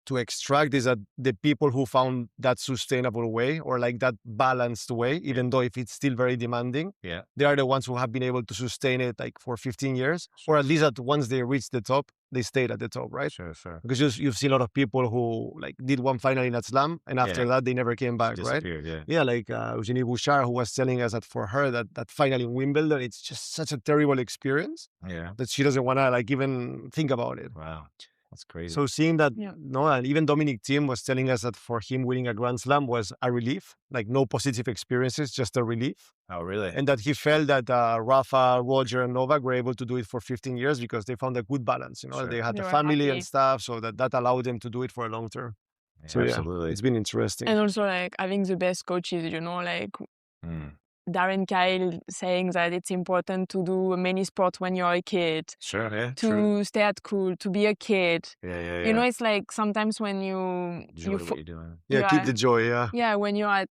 to extract is that the people who found that sustainable way or like that balanced way, even though if it's still very demanding, they are the ones who have been able to sustain it like for 15 years, or at least that once they reach the top, they stayed at the top, right? Sure. Because you've seen a lot of people who like did one final in that slam, and after that they never came back, right? Yeah, like Eugenie Bouchard, who was telling us that for her that final in Wimbledon, it's just such a terrible experience that she doesn't want to like even think about it. Wow. That's crazy. So seeing that, no, and even Dominic Thiem was telling us that for him winning a Grand Slam was a relief, like no positive experiences, just a relief. Oh, really? And that he felt that Rafa, Roger, and Novak were able to do it for 15 years because they found a good balance. You know, they had the family and stuff, so that allowed them to do it for a long term. Yeah, so absolutely, it's been interesting. And also like having the best coaches, you know, like. Darren Kyle saying that it's important to do many sports when you're a kid. Sure, yeah. To stay at school, to be a kid. Yeah. You know, it's like sometimes when you enjoy what you're doing. Yeah, keep the joy, Yeah, when you're at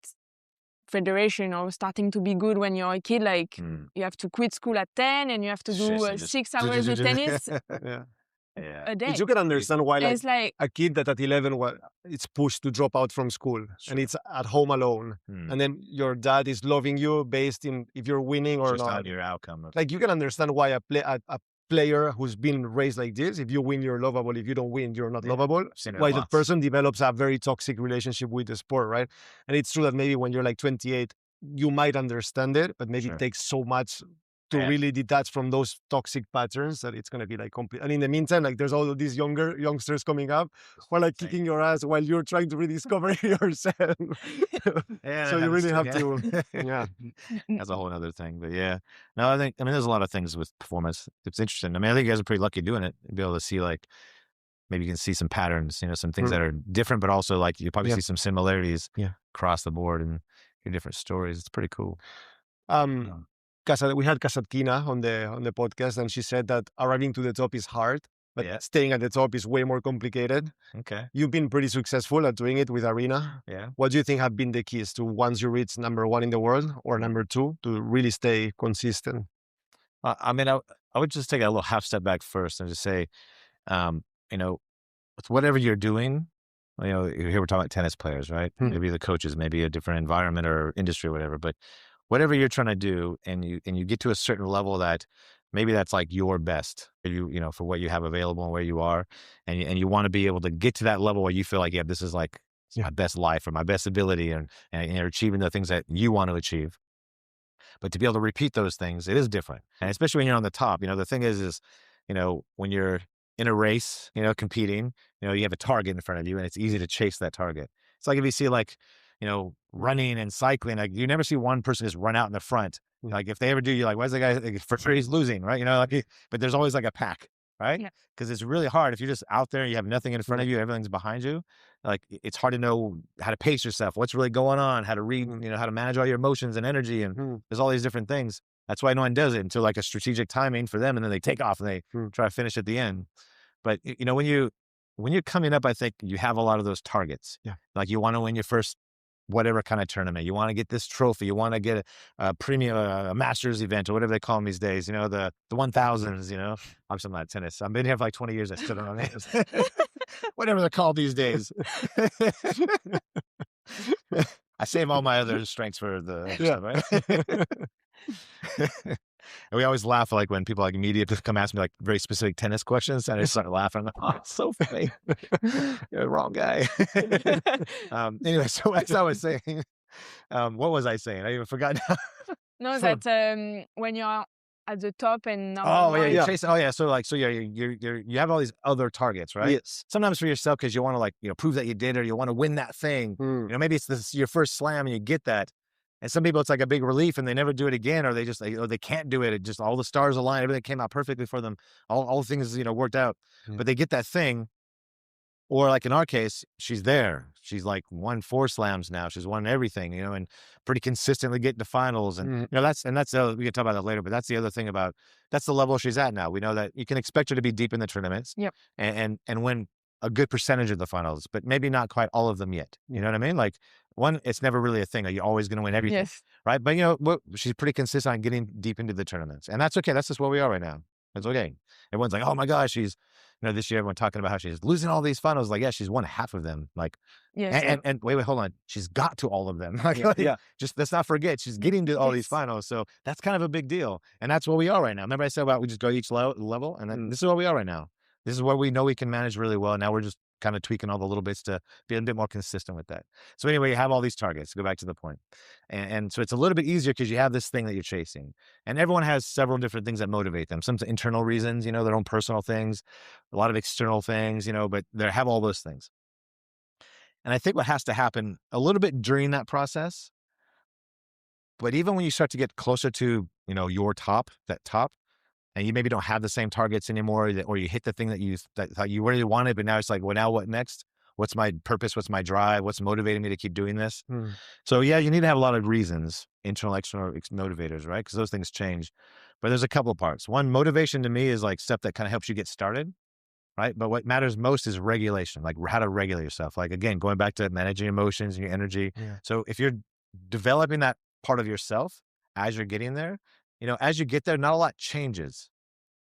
federation or starting to be good when you're a kid, like you have to quit school at 10 and you have to do 6 hours of tennis a day. But you can understand why it's like a kid that at 11 it's pushed to drop out from school and it's at home alone. And then your dad is loving you based in if you're winning or just not. on your outcome. Like you can understand why a player who's been raised like this, if you win, you're lovable. If you don't win, you're not lovable. Why that person develops a very toxic relationship with the sport, right? And it's true that maybe when you're like 28, you might understand it, but maybe it takes so much to really detach from those toxic patterns that it's going to be like complete. And in the meantime, like there's all of these youngsters coming up who are like kicking your ass while you're trying to rediscover yourself. So you really have to, That's a whole other thing, but no, I mean, there's a lot of things with performance. It's interesting. I mean, I think you guys are pretty lucky doing it. You'll be able to see like, maybe you can see some patterns, you know, some things that are different, but also like you probably see some similarities across the board and your different stories. It's pretty cool. We had Kasatkina on the podcast, and she said that arriving to the top is hard, but staying at the top is way more complicated. Okay. You've been pretty successful at doing it with Aryna. Yeah. What do you think have been the keys to once you reach number 1 in the world or number 2 to really stay consistent? I mean, I would just take a little half step back first and just say, you know, with whatever you're doing, you know, here we're talking about tennis players, right? Maybe the coaches, maybe a different environment or industry or whatever, but whatever you're trying to do and you get to a certain level that maybe that's like your best, you know, for what you have available and where you are. And you want to be able to get to that level where you feel like, this is like my best life or my best ability and you're achieving the things that you want to achieve. But to be able to repeat those things, it is different. And especially when you're on the top, you know, the thing is, you know, when you're in a race, you know, competing, you know, you have a target in front of you and it's easy to chase that target. It's like if you see like, you know, running and cycling, like you never see one person just run out in the front. Like if they ever do, you're like, why is the guy, like, for sure he's losing, right? You know, like, but there's always like a pack, right? Because it's really hard. If you're just out there, you have nothing in front of you, everything's behind you. Like it's hard to know how to pace yourself, what's really going on, how to read, you know, how to manage all your emotions and energy. And there's all these different things. That's why no one does it until like a strategic timing for them. And then they take off and they try to finish at the end. But you know, when you're coming up, I think you have a lot of those targets. Like you want to win your first whatever kind of tournament. You want to get this trophy. You want to get a premium, a Masters event or whatever they call them these days. You know, the 1000s, you know. I'm something like tennis. I've been here for like 20 years. I still don't know names. Whatever they're called these days. I save all my other strengths for the stuff, right? And we always laugh like when people like media just come ask me like very specific tennis questions and I just start laughing. I'm like, oh, it's so funny. You're the wrong guy. Anyway, so as I was saying, what was I saying? I even forgot now. No, that when you're at the top and you have all these other targets, right? Yes. Sometimes for yourself because you want to like, you know, prove that you did or you want to win that thing. You know, maybe it's your first slam and you get that. And some people, it's like a big relief and they never do it again, or they can't do it. It just all the stars align. Everything came out perfectly for them. All the things, you know, worked out, but they get that thing. Or like in our case, she's there. She's like won 4 slams now. She's won everything, you know, and pretty consistently getting to finals. And, you know, that's we can talk about that later, but that's the other thing that's the level she's at now. We know that you can expect her to be deep in the tournaments and win a good percentage of the finals, but maybe not quite all of them yet. You know what I mean? Like it's never really a thing. Are you always going to win everything? Right. But you know, she's pretty consistent on getting deep into the tournaments, and that's okay. That's just where we are right now. It's okay. Everyone's like, oh my gosh, she's, this year everyone talking about how she's losing all these finals. Like, yeah, she's won half of them. Like, and wait, hold on. She's got to all of them. Just let's not forget she's getting to all these finals. So that's kind of a big deal. And that's where we are right now. Remember I said about we just go each level, and then this is where we are right now. This is where we know we can manage really well. Now we're just kind of tweaking all the little bits to be a bit more consistent with that. So anyway, you have all these targets, go back to the point. And so it's a little bit easier because you have this thing that you're chasing, and everyone has several different things that motivate them. Some internal reasons, their own personal things, a lot of external things, but they have all those things. And I think what has to happen a little bit during that process, but even when you start to get closer to, your top, and you maybe don't have the same targets anymore, or you hit the thing that you thought you really wanted, but now it's like, well, now what next? What's my purpose? What's my drive? What's motivating me to keep doing this? So yeah, you need to have a lot of reasons, internal, external motivators, right? Because those things change. But there's a couple of parts. One, motivation to me is like stuff that kind of helps you get started, right? But what matters most is regulation, like how to regulate yourself. Like, again, going back to managing emotions and your energy. So if you're developing that part of yourself as you're getting there, as you get there, not a lot changes,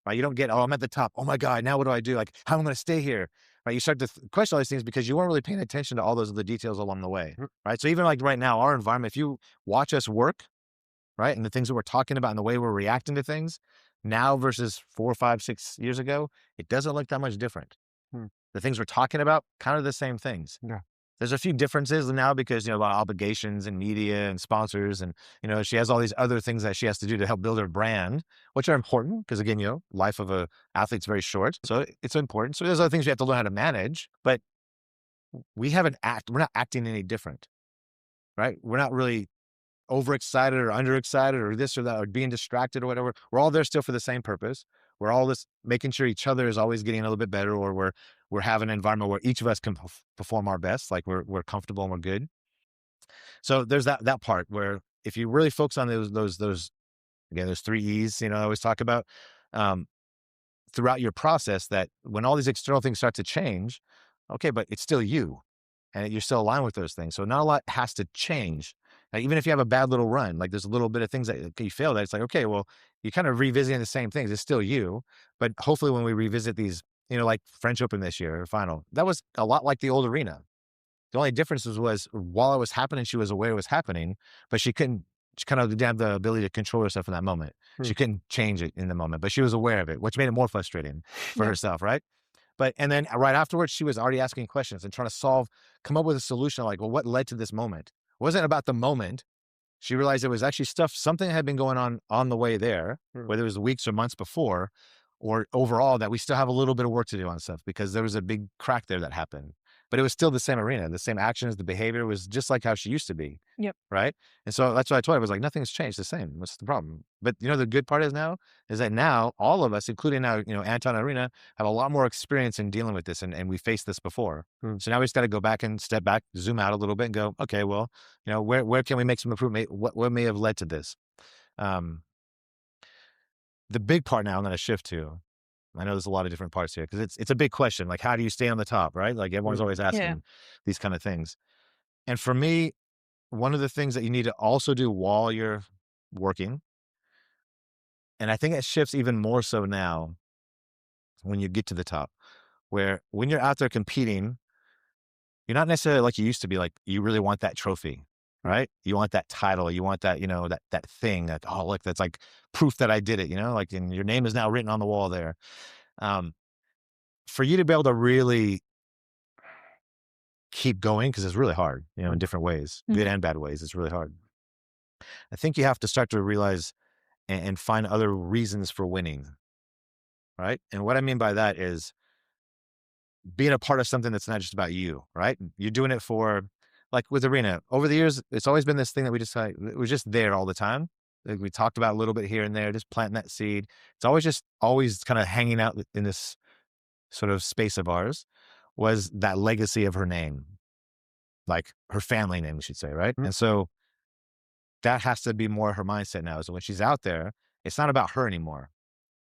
right? You don't get, oh, I'm at the top. Oh my God, now what do I do? Like, how am I going to stay here? Right? You start to question all these things because you weren't really paying attention to all those other details along the way, right? So even like right now, our environment, if you watch us work, right, and the things that we're talking about and the way we're reacting to things now versus 4, 5, 6 years ago, it doesn't look that much different. The things we're talking about, kind of the same things. There's a few differences now because, a lot of obligations and media and sponsors, and, she has all these other things that she has to do to help build her brand, which are important because, again, life of a athlete's very short. So it's important. So there's other things we have to learn how to manage, but we're not acting any different, right? We're not really overexcited or underexcited or this or that or being distracted or whatever. We're all there still for the same purpose. We're all this making sure each other is always getting a little bit better, or we're having an environment where each of us can perform our best, like we're comfortable and we're good. So there's that part where if you really focus on those again, those 3 E's, I always talk about throughout your process, that when all these external things start to change, okay, but it's still you and you're still aligned with those things. So not a lot has to change. Now, even if you have a bad little run, like there's a little bit of things that you failed at, it's like, okay, well, you're kind of revisiting the same things. It's still you. But hopefully when we revisit these, like French Open this year, final, that was a lot like the old Aryna. The only difference was while it was happening, she was aware it was happening, but she kind of didn't have the ability to control herself in that moment. She couldn't change it in the moment, but she was aware of it, which made it more frustrating for herself, right? And then right afterwards, she was already asking questions and trying to come up with a solution. Like, well, what led to this moment? It wasn't about the moment. She realized it was actually something had been going on the way there, whether it was weeks or months before, or overall that we still have a little bit of work to do on stuff because there was a big crack there that happened. But it was still the same Aryna, the same actions, the behavior was just like how she used to be. Right. And so that's what I told her. I was like, nothing's changed, the same. What's the problem? But the good part is that now all of us, including now, Anton and Aryna, have a lot more experience in dealing with this. And we faced this before. So now we just got to go back and step back, zoom out a little bit and go, okay, well, where can we make some improvement? What may have led to this? The big part now I'm going to shift to, I know there's a lot of different parts here because it's a big question. Like, how do you stay on the top, right? Like everyone's always asking these kind of things. And for me, one of the things that you need to also do while you're working, and I think it shifts even more so now when you get to the top, where when you're out there competing, you're not necessarily like you used to be, like you really want that trophy, right? You want that title, you want that, that thing that, oh, look, that's like proof that I did it, like, and your name is now written on the wall there. For you to be able to really keep going, because it's really hard, in different ways, good and bad ways, it's really hard. I think you have to start to realize and find other reasons for winning, right? And what I mean by that is being a part of something that's not just about you, right? You're doing it for, like with Aryna, over the years, it's always been this thing that we decided, it was just there all the time. Like we talked about a little bit here and there, just planting that seed. It's always kind of hanging out in this sort of space of ours, was that legacy of her name, like her family name, we should say, right? And so that has to be more her mindset now. So when she's out there, it's not about her anymore,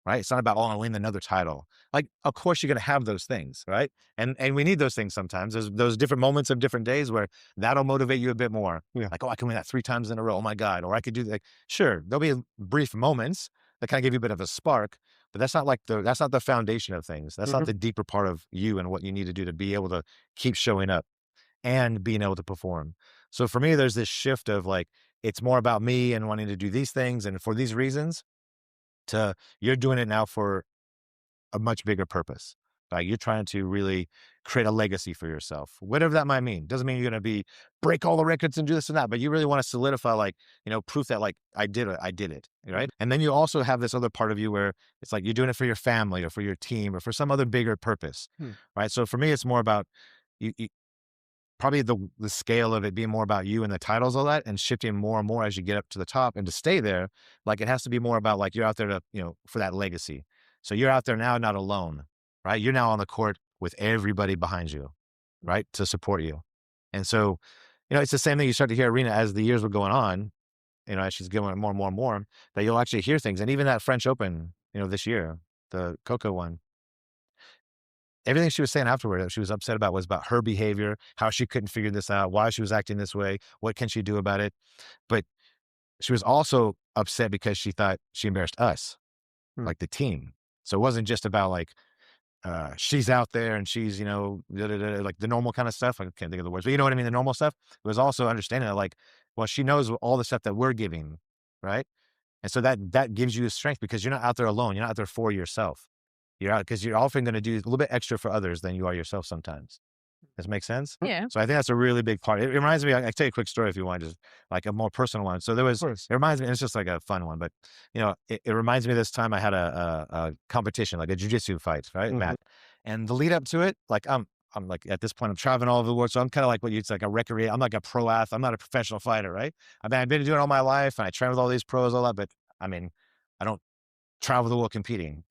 right? It's not about, oh, I win another title. Like, of course you're going to have those things, right? And we need those things sometimes. There's those different moments of different days where that'll motivate you a bit more. Like, oh, I can win that 3 times in a row. Oh my God. Or I could do that. Sure. There'll be brief moments that kind of give you a bit of a spark, but that's not the foundation of things. That's not the deeper part of you and what you need to do to be able to keep showing up and being able to perform. So for me, there's this shift of like, it's more about me and wanting to do these things and for these reasons, to you're doing it now for a much bigger purpose. Like you're trying to really create a legacy for yourself, whatever that might mean. Doesn't mean you're going to break all the records and do this and that, but you really want to solidify, like, proof that like I did it. Right. And then you also have this other part of you where it's like, you're doing it for your family or for your team or for some other bigger purpose. Right. So for me, it's more about you probably the scale of it being more about you and the titles, all that, and shifting more and more as you get up to the top. And to stay there, like it has to be more about like you're out there to, for that legacy. So you're out there now, not alone, right? You're now on the court with everybody behind you, right? To support you. And so, it's the same thing you start to hear Aryna as the years were going on, as she's going more and more and more, that you'll actually hear things. And even that French Open, this year, the Coco one, everything she was saying afterward that she was upset about was about her behavior, how she couldn't figure this out, why she was acting this way, what can she do about it? But she was also upset because she thought she embarrassed us, like the team. So it wasn't just about like, she's out there and she's, like the normal kind of stuff. I can't think of the words, but you know what I mean? The normal stuff. It was also understanding that like, well, she knows all the stuff that we're giving, right? And so that gives you strength because you're not out there alone. You're not out there for yourself. You're out because you're often going to do a little bit extra for others than you are yourself sometimes. Does it make sense? Yeah. So I think that's a really big part. It reminds me, I can tell you a quick story if you want, just like a more personal one. So it reminds me, it's just like a fun one, but it reminds me of this time I had a competition, like a jiu-jitsu fight, right? Matt. And the lead up to it, like I'm like, at this point, I'm traveling all over the world. So I'm kind of like it's like a recreate. I'm like a pro athlete. I'm not a professional fighter, right? I mean, I've been doing it all my life and I train with all these pros, all that, but I mean, I don't travel the world competing.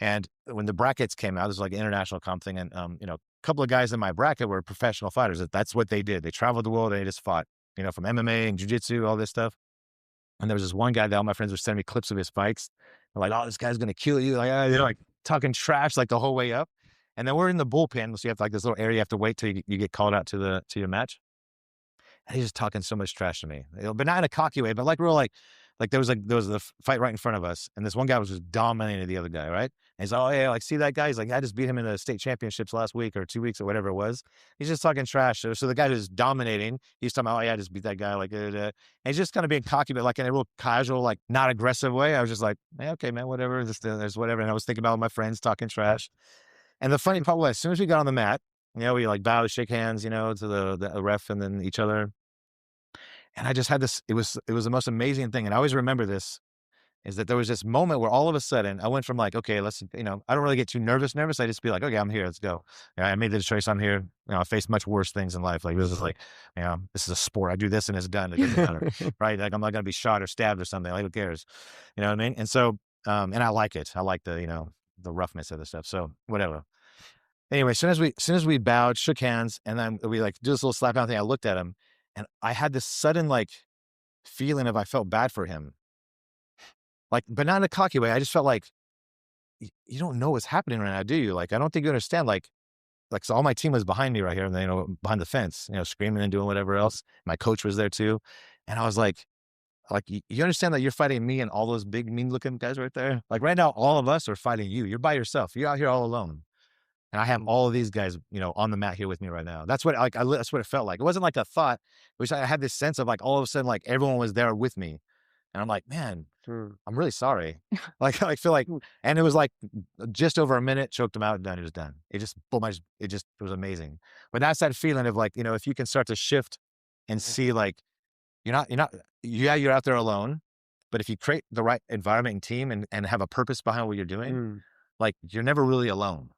And when the brackets came out, this was like an international comp thing. And, a couple of guys in my bracket were professional fighters. That's what they did. They traveled the world and they just fought, from MMA and jiu-jitsu, all this stuff. And there was this one guy that all my friends were sending me clips of his fights. They're like, oh, this guy's going to kill you. Like, they're like talking trash, like the whole way up. And then we're in the bullpen. So you have like this little area you have to wait till you get called out to your match. And he's just talking so much trash to me, but not in a cocky way, but like real, like there was a fight right in front of us. And this one guy was just dominating the other guy. Right. And he's like, oh yeah, like, see that guy? He's like, I just beat him in the state championships last week or 2 weeks or whatever it was. He's just talking trash. So the guy who's dominating, he's talking about, oh yeah, I just beat that guy. Like, and he's just kind of being cocky, but like in a real casual, like not aggressive way. I was just like, hey, okay, man, whatever. There's whatever. And I was thinking about my friends talking trash. And the funny part was, as soon as we got on the mat, we like bow, shake hands, to the ref and then each other. And I just had this, it was the most amazing thing. And I always remember this, is that there was this moment where all of a sudden I went from like, okay, let's, I don't really get too nervous. I just be like, okay, I'm here, let's go. I made the choice, I'm here. I faced much worse things in life. Like this is like, this is a sport. I do this and it's done. It doesn't matter, right? Like I'm not going to be shot or stabbed or something. Like who cares? You know what I mean? And so, and I like it. I like the, the roughness of the stuff. So whatever. Anyway, as soon as we bowed, shook hands, and then we like do this little slap down thing, I looked at him. And I had this sudden like feeling of I felt bad for him. Like, but not in a cocky way. I just felt like, you don't know what's happening right now, do you? Like, I don't think you understand. Like, so all my team was behind me right here, and behind the fence, screaming and doing whatever else. My coach was there too. And I was like, you understand that you're fighting me and all those big mean looking guys right there? Like right now, all of us are fighting you. You're by yourself. You're out here all alone. And I have all of these guys, on the mat here with me right now. That's what that's what it felt like. It wasn't like a thought. It was, I had this sense of like all of a sudden, like everyone was there with me. And I'm like, man, I'm really sorry. Like, I feel like, and it was like just over a minute, choked him out, and done. It was done. It just, boom, it was amazing. But that's that feeling of like, if you can start to shift and see like, you're out there alone, but if you create the right environment and team and have a purpose behind what you're doing, like you're never really alone.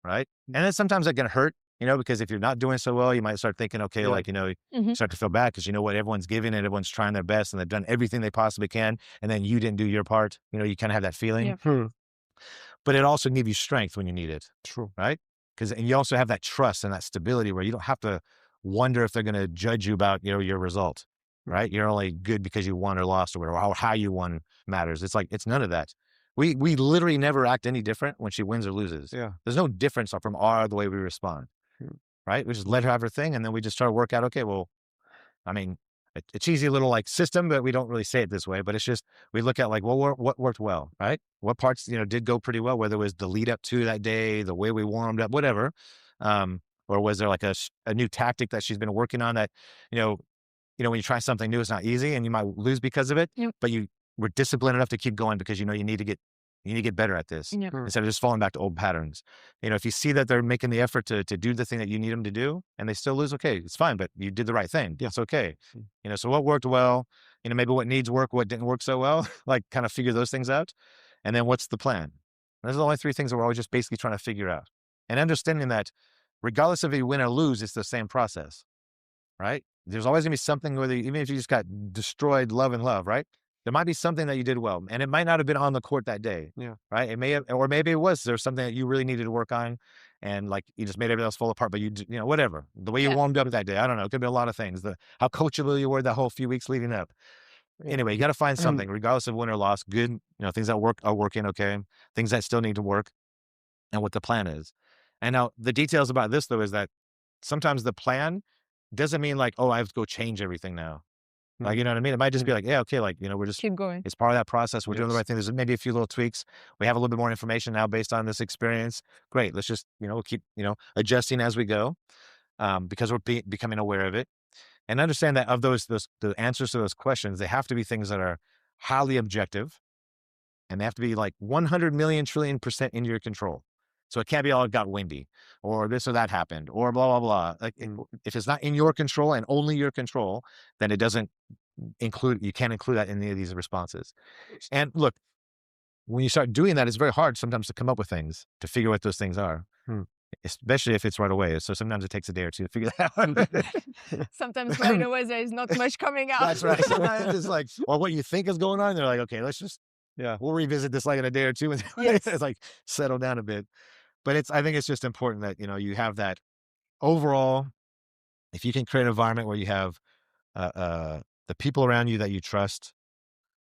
Right. And then sometimes that can hurt, because if you're not doing so well, you might start thinking, okay, like, start to feel bad because what everyone's giving and everyone's trying their best and they've done everything they possibly can. And then you didn't do your part. You kind of have that feeling. Yeah. But it also gives you strength when you need it. True. Right. And you also have that trust and that stability where you don't have to wonder if they're going to judge you about, your result. Right. You're only good because you won or lost or whatever, or how you won matters. It's like, it's none of that. We literally never act any different when she wins or loses. Yeah. There's no difference from the way we respond. Right. We just let her have her thing. And then we just start to work out, okay, well, I mean, a cheesy little like system, but we don't really say it this way, but it's just, we look at like, well, what worked well, right? What parts, did go pretty well, whether it was the lead up to that day, the way we warmed up, whatever. Or was there like a new tactic that she's been working on that, when you try something new, it's not easy and you might lose because of it, but you were disciplined enough to keep going because you need to get better at this instead of just falling back to old patterns. If you see that they're making the effort to do the thing that you need them to do and they still lose, okay, it's fine, but you did the right thing. It's okay. So what worked well, maybe what needs work, what didn't work so well, like kind of figure those things out. And then what's the plan? Those are the only three things that we're always just basically trying to figure out. And understanding that regardless of if you win or lose, it's the same process, right? There's always gonna be something, whether even if you just got destroyed, love, right? There might be something that you did well, and it might not have been on the court that day, right? It may have, or maybe it was. There's something that you really needed to work on, and like you just made everything else fall apart. But whatever, the way you warmed up that day, I don't know. It could be a lot of things. How coachable you were that whole few weeks leading up. Anyway, you got to find something, regardless of win or loss. Good, things that work are working okay. Things that still need to work, and what the plan is. And now the details about this though is that sometimes the plan doesn't mean like, oh, I have to go change everything now. Like, you know what I mean? It might just be like, yeah, okay, like, we're just keep going. It's part of that process. We're doing the right thing. There's maybe a few little tweaks. We have a little bit more information now based on this experience. Great. Let's just, we'll keep, adjusting as we go, because we're becoming aware of it. And understand that of the answers to those questions, they have to be things that are highly objective, and they have to be like 100 million trillion % in your control. So it can't be all got windy or this or that happened or blah, blah, blah. Like if it's not in your control and only your control, then it doesn't you can't include that in any of these responses. And look, when you start doing that, it's very hard sometimes to come up with things, to figure what those things are, especially if it's right away. So sometimes it takes a day or two to figure that out. Sometimes right away, there is not much coming out. That's right. Sometimes it's like, or what you think is going on. They're like, okay, let's just, we'll revisit this like in a day or two. And it's like settle down a bit. But I think it's just important that, you have that overall, if you can create an environment where you have the people around you that you trust,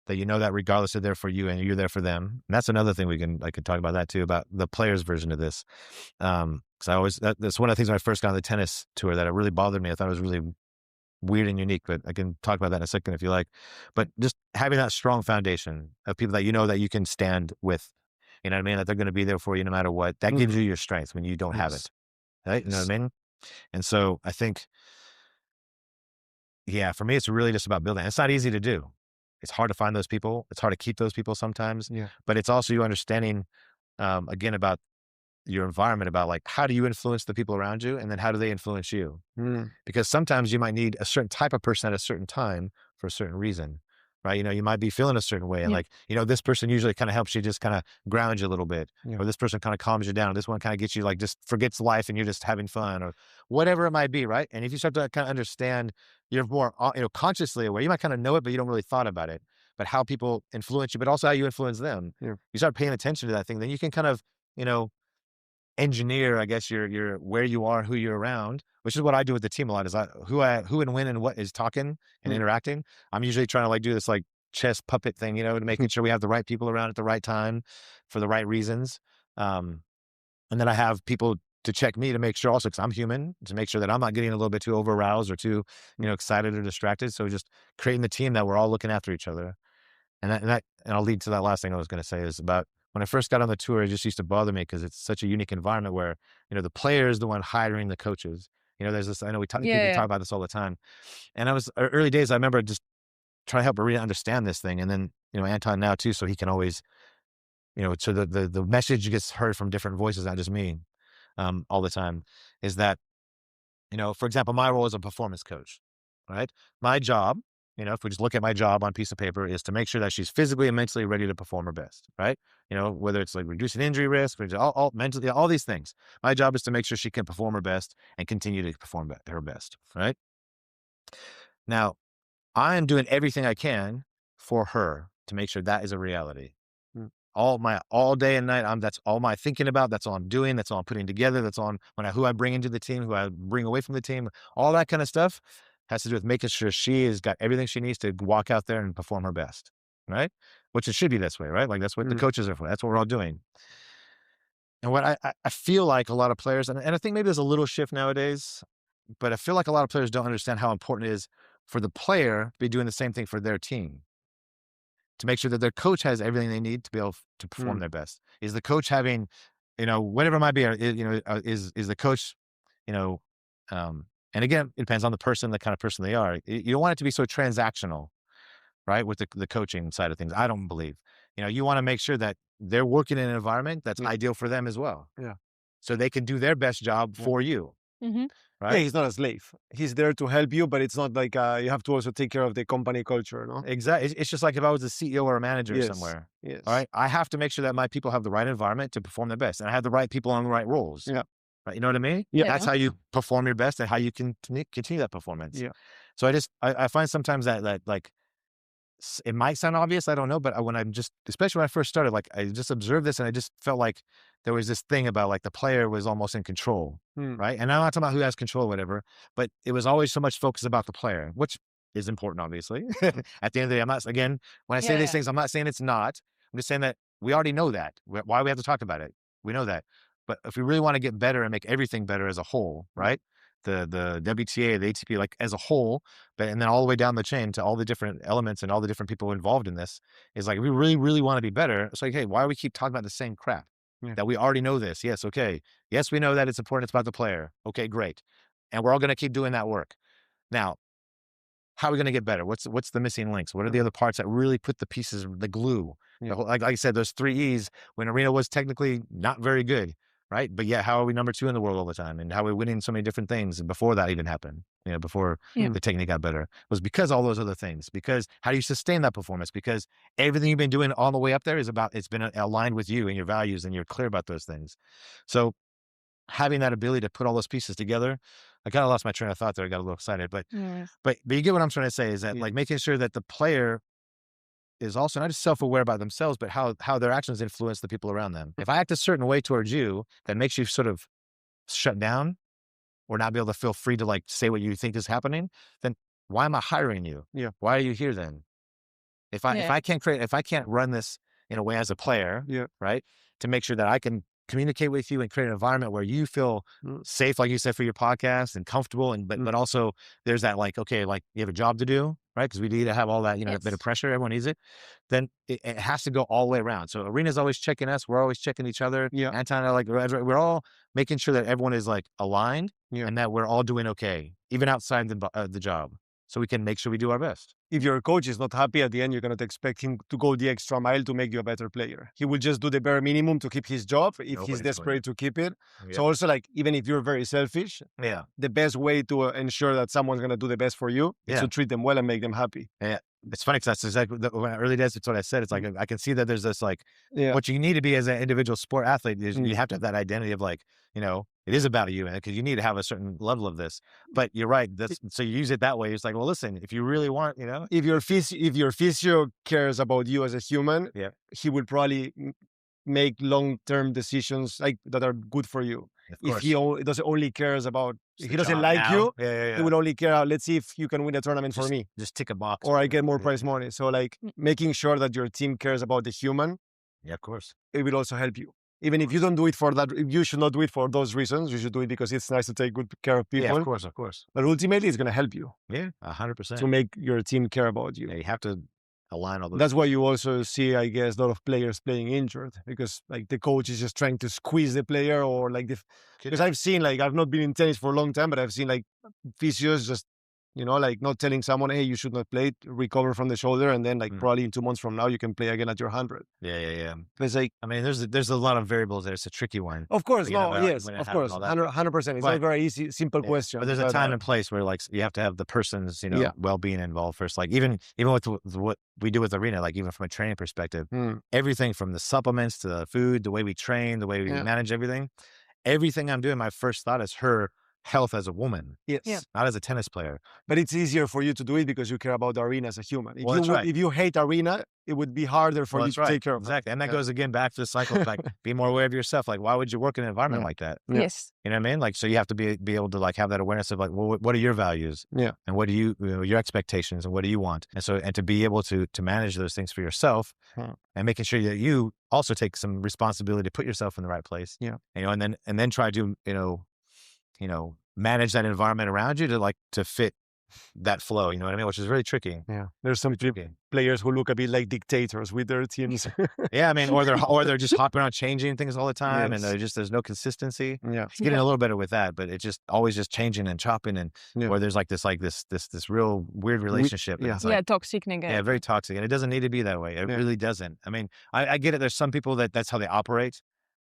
that that regardless they're there for you and you're there for them. And that's another thing I could talk about that too, about the players version of this. Because that's one of the things when I first got on the tennis tour that it really bothered me. I thought it was really weird and unique, but I can talk about that in a second if you like. But just having that strong foundation of people that that you can stand with. You know what I mean? That they're going to be there for you no matter what. That gives you your strength when you don't have it. Right? You know what I mean? And so I think, for me, it's really just about building. It's not easy to do. It's hard to find those people. It's hard to keep those people sometimes. But it's also you understanding, again, about your environment, about like, how do you influence the people around you? And then how do they influence you? Because sometimes you might need a certain type of person at a certain time for a certain reason. Right. You might be feeling a certain way. And like, this person usually kind of helps you, just kind of ground you a little bit, or this person kind of calms you down. This one kind of gets you like, just forgets life and you're just having fun or whatever it might be. Right. And if you start to kind of understand, you're more, consciously aware, you might kind of know it, but you don't really thought about it, but how people influence you, but also how you influence them. You start paying attention to that thing, then you can kind of, engineer, I guess, your where you are, who you're around, which is what I do with the team a lot, is who and when and what is talking and interacting. I'm usually trying to like do this like chess puppet thing, to making sure we have the right people around at the right time for the right reasons. And then I have people to check me to make sure also, because I'm human, to make sure that I'm not getting a little bit too over aroused or too, excited or distracted. So just creating the team that we're all looking after each other. And I'll lead to that last thing I was going to say is about, when I first got on the tour, it just used to bother me because it's such a unique environment where, the player is the one hiring the coaches. There's this, I know we talk about this all the time. And early days, I remember just trying to help Aryna understand this thing. And then, Anton now too, so he can always, so the message gets heard from different voices, not just me, all the time, is that, for example, my role as a performance coach, right? My job, if we just look at my job on a piece of paper, is to make sure that she's physically and mentally ready to perform her best, right? Whether it's like reducing injury risk, all mentally, all these things. My job is to make sure she can perform her best and continue to perform her best, right? Now, I am doing everything I can for her to make sure that is a reality. All day and night, that's all my thinking about. That's all I'm doing. That's all I'm putting together. That's all who I bring into the team, who I bring away from the team, all that kind of stuff has to do with making sure she has got everything she needs to walk out there and perform her best, right? Which it should be this way, right? Like that's what the coaches are for. That's what we're all doing. And what I feel like a lot of players, and I think maybe there's a little shift nowadays, but I feel like a lot of players don't understand how important it is for the player to be doing the same thing for their team, to make sure that their coach has everything they need to be able to perform their best. Is the coach having, whatever it might be, is the coach, and again, it depends on the person, the kind of person they are. You don't want it to be so transactional, right? With the coaching side of things. I don't believe, you want to make sure that they're working in an environment that's ideal for them as well. Yeah. So they can do their best job for you. Right? Yeah, he's not a slave. He's there to help you, but it's not like you have to also take care of the company culture, no? Exactly. It's just like if I was a CEO or a manager somewhere. Yes. All right. I have to make sure that my people have the right environment to perform their best, and I have the right people on the right roles. Yeah. Right. You know what I mean? Yeah. That's how you perform your best and how you can continue that performance. Yeah. So I find sometimes that like, it might sound obvious, I don't know, but when I'm just, especially when I first started, like I just observed this and I just felt like there was this thing about like the player was almost in control, right? And I'm not talking about who has control or whatever, but it was always so much focus about the player, which is important, obviously. At the end of the day, I'm not, again, when I say these things, I'm not saying it's not. I'm just saying that we already know that. Why we have to talk about it? We know that. But if we really want to get better and make everything better as a whole, right? The WTA, the ATP, like as a whole, and then all the way down the chain to all the different elements and all the different people involved in this, is like, if we really, really want to be better, it's like, hey, why do we keep talking about the same crap? That we already know this. Yes, okay. Yes, we know that it's important. It's about the player. Okay, great. And we're all going to keep doing that work. Now, how are we going to get better? What's the missing links? What are the other parts that really put the pieces, the glue? Like I said, those 3 E's, when Aryna was technically not very good, right? But yet, how are we number 2 in the world all the time? And how are we winning so many different things before that even happened? Before the technique got better, was because all those other things. Because how do you sustain that performance? Because everything you've been doing on the way up there it's been aligned with you and your values, and you're clear about those things. So having that ability to put all those pieces together, I kind of lost my train of thought there. I got a little excited, but you get what I'm trying to say, is that like making sure that the player is also not just self-aware about themselves, but how their actions influence the people around them. If I act a certain way towards you that makes you sort of shut down or not be able to feel free to like say what you think is happening, then why am I hiring you? Yeah. Why are you here then? If I can't run this in a way as a player, right, to make sure that I can communicate with you and create an environment where you feel safe, like you said, for your podcast, and comfortable, and but also there's that like, okay, like you have a job to do, right? Because we need to have all that, a bit of pressure. Everyone needs it. Then it has to go all the way around. So Aryna's always checking us. We're always checking each other. Anton, like we're all making sure that everyone is like aligned and that we're all doing okay, even outside the job. So we can make sure we do our best. If your coach is not happy at the end, you cannot expect him to go the extra mile to make you a better player. He will just do the bare minimum to keep his job if he's desperate to keep it. So also, like, even if you're very selfish, the best way to ensure that someone's going to do the best for you is to treat them well and make them happy. Yeah. It's funny because that's exactly when early days, it's what I said. It's like, I can see that there's this like, what you need to be as an individual sport athlete is you have to have that identity of like, it is about you, because you need to have a certain level of this. But you're right. So you use it that way. It's like, well, listen, if you really want, if your physio cares about you as a human, he will probably make long-term decisions like that are good for you. If he doesn't only cares about, if he doesn't like you, he will only care, let's see if you can win a tournament for me. Just tick a box. Or I get more prize money. So like making sure that your team cares about the human. Yeah, of course. It will also help you. Even if you don't do it for that, you should not do it for those reasons. You should do it because it's nice to take good care of people. Yeah, of course, of course. But ultimately, it's going to help you. Yeah, 100%. To make your team care about you. Yeah, you have to align all those. That's why you also see, I guess, a lot of players playing injured, because like the coach is just trying to squeeze the player, or like because I've seen, like, I've not been in tennis for a long time, but I've seen like physios just, like not telling someone, hey, you should not play, recover from the shoulder, and then like probably in 2 months from now you can play again at your 100. Yeah. It's like, I mean, there's a lot of variables there. It's a tricky one. Of course, yes, of course, 100%. It's not a very easy, simple question. But there's a time and place where like you have to have the person's well-being involved first. Like even with what we do with Aryna, like even from a training perspective, everything from the supplements to the food, the way we train, the way we manage everything I'm doing, my first thought is her health as a woman, not as a tennis player. But it's easier for you to do it because you care about Aryna as a human. If you hate Aryna, it would be harder for you to take care of her. Exactly. And that goes again back to the cycle of like, be more aware of yourself. Like, why would you work in an environment like that? Yes. You know what I mean? Like, so you have to be able to like have that awareness of like, well, what are your values? Yeah. And what do your expectations, and what do you want? And to be able to manage those things for yourself and making sure that you also take some responsibility to put yourself in the right place. Yeah. And then try to, manage that environment around you to fit that flow, you know what I mean? Which is really tricky. Yeah. There's some players who look a bit like dictators with their teams. Yeah, I mean, or they're just hopping around changing things all the time, and there's no consistency. Yeah. It's getting a little better with that, but it's just always just changing and chopping, and where there's like this real weird relationship. Yeah. Like, toxic negative. Yeah, very toxic, and it doesn't need to be that way. It really doesn't. I mean, I get it. There's some people that's how they operate,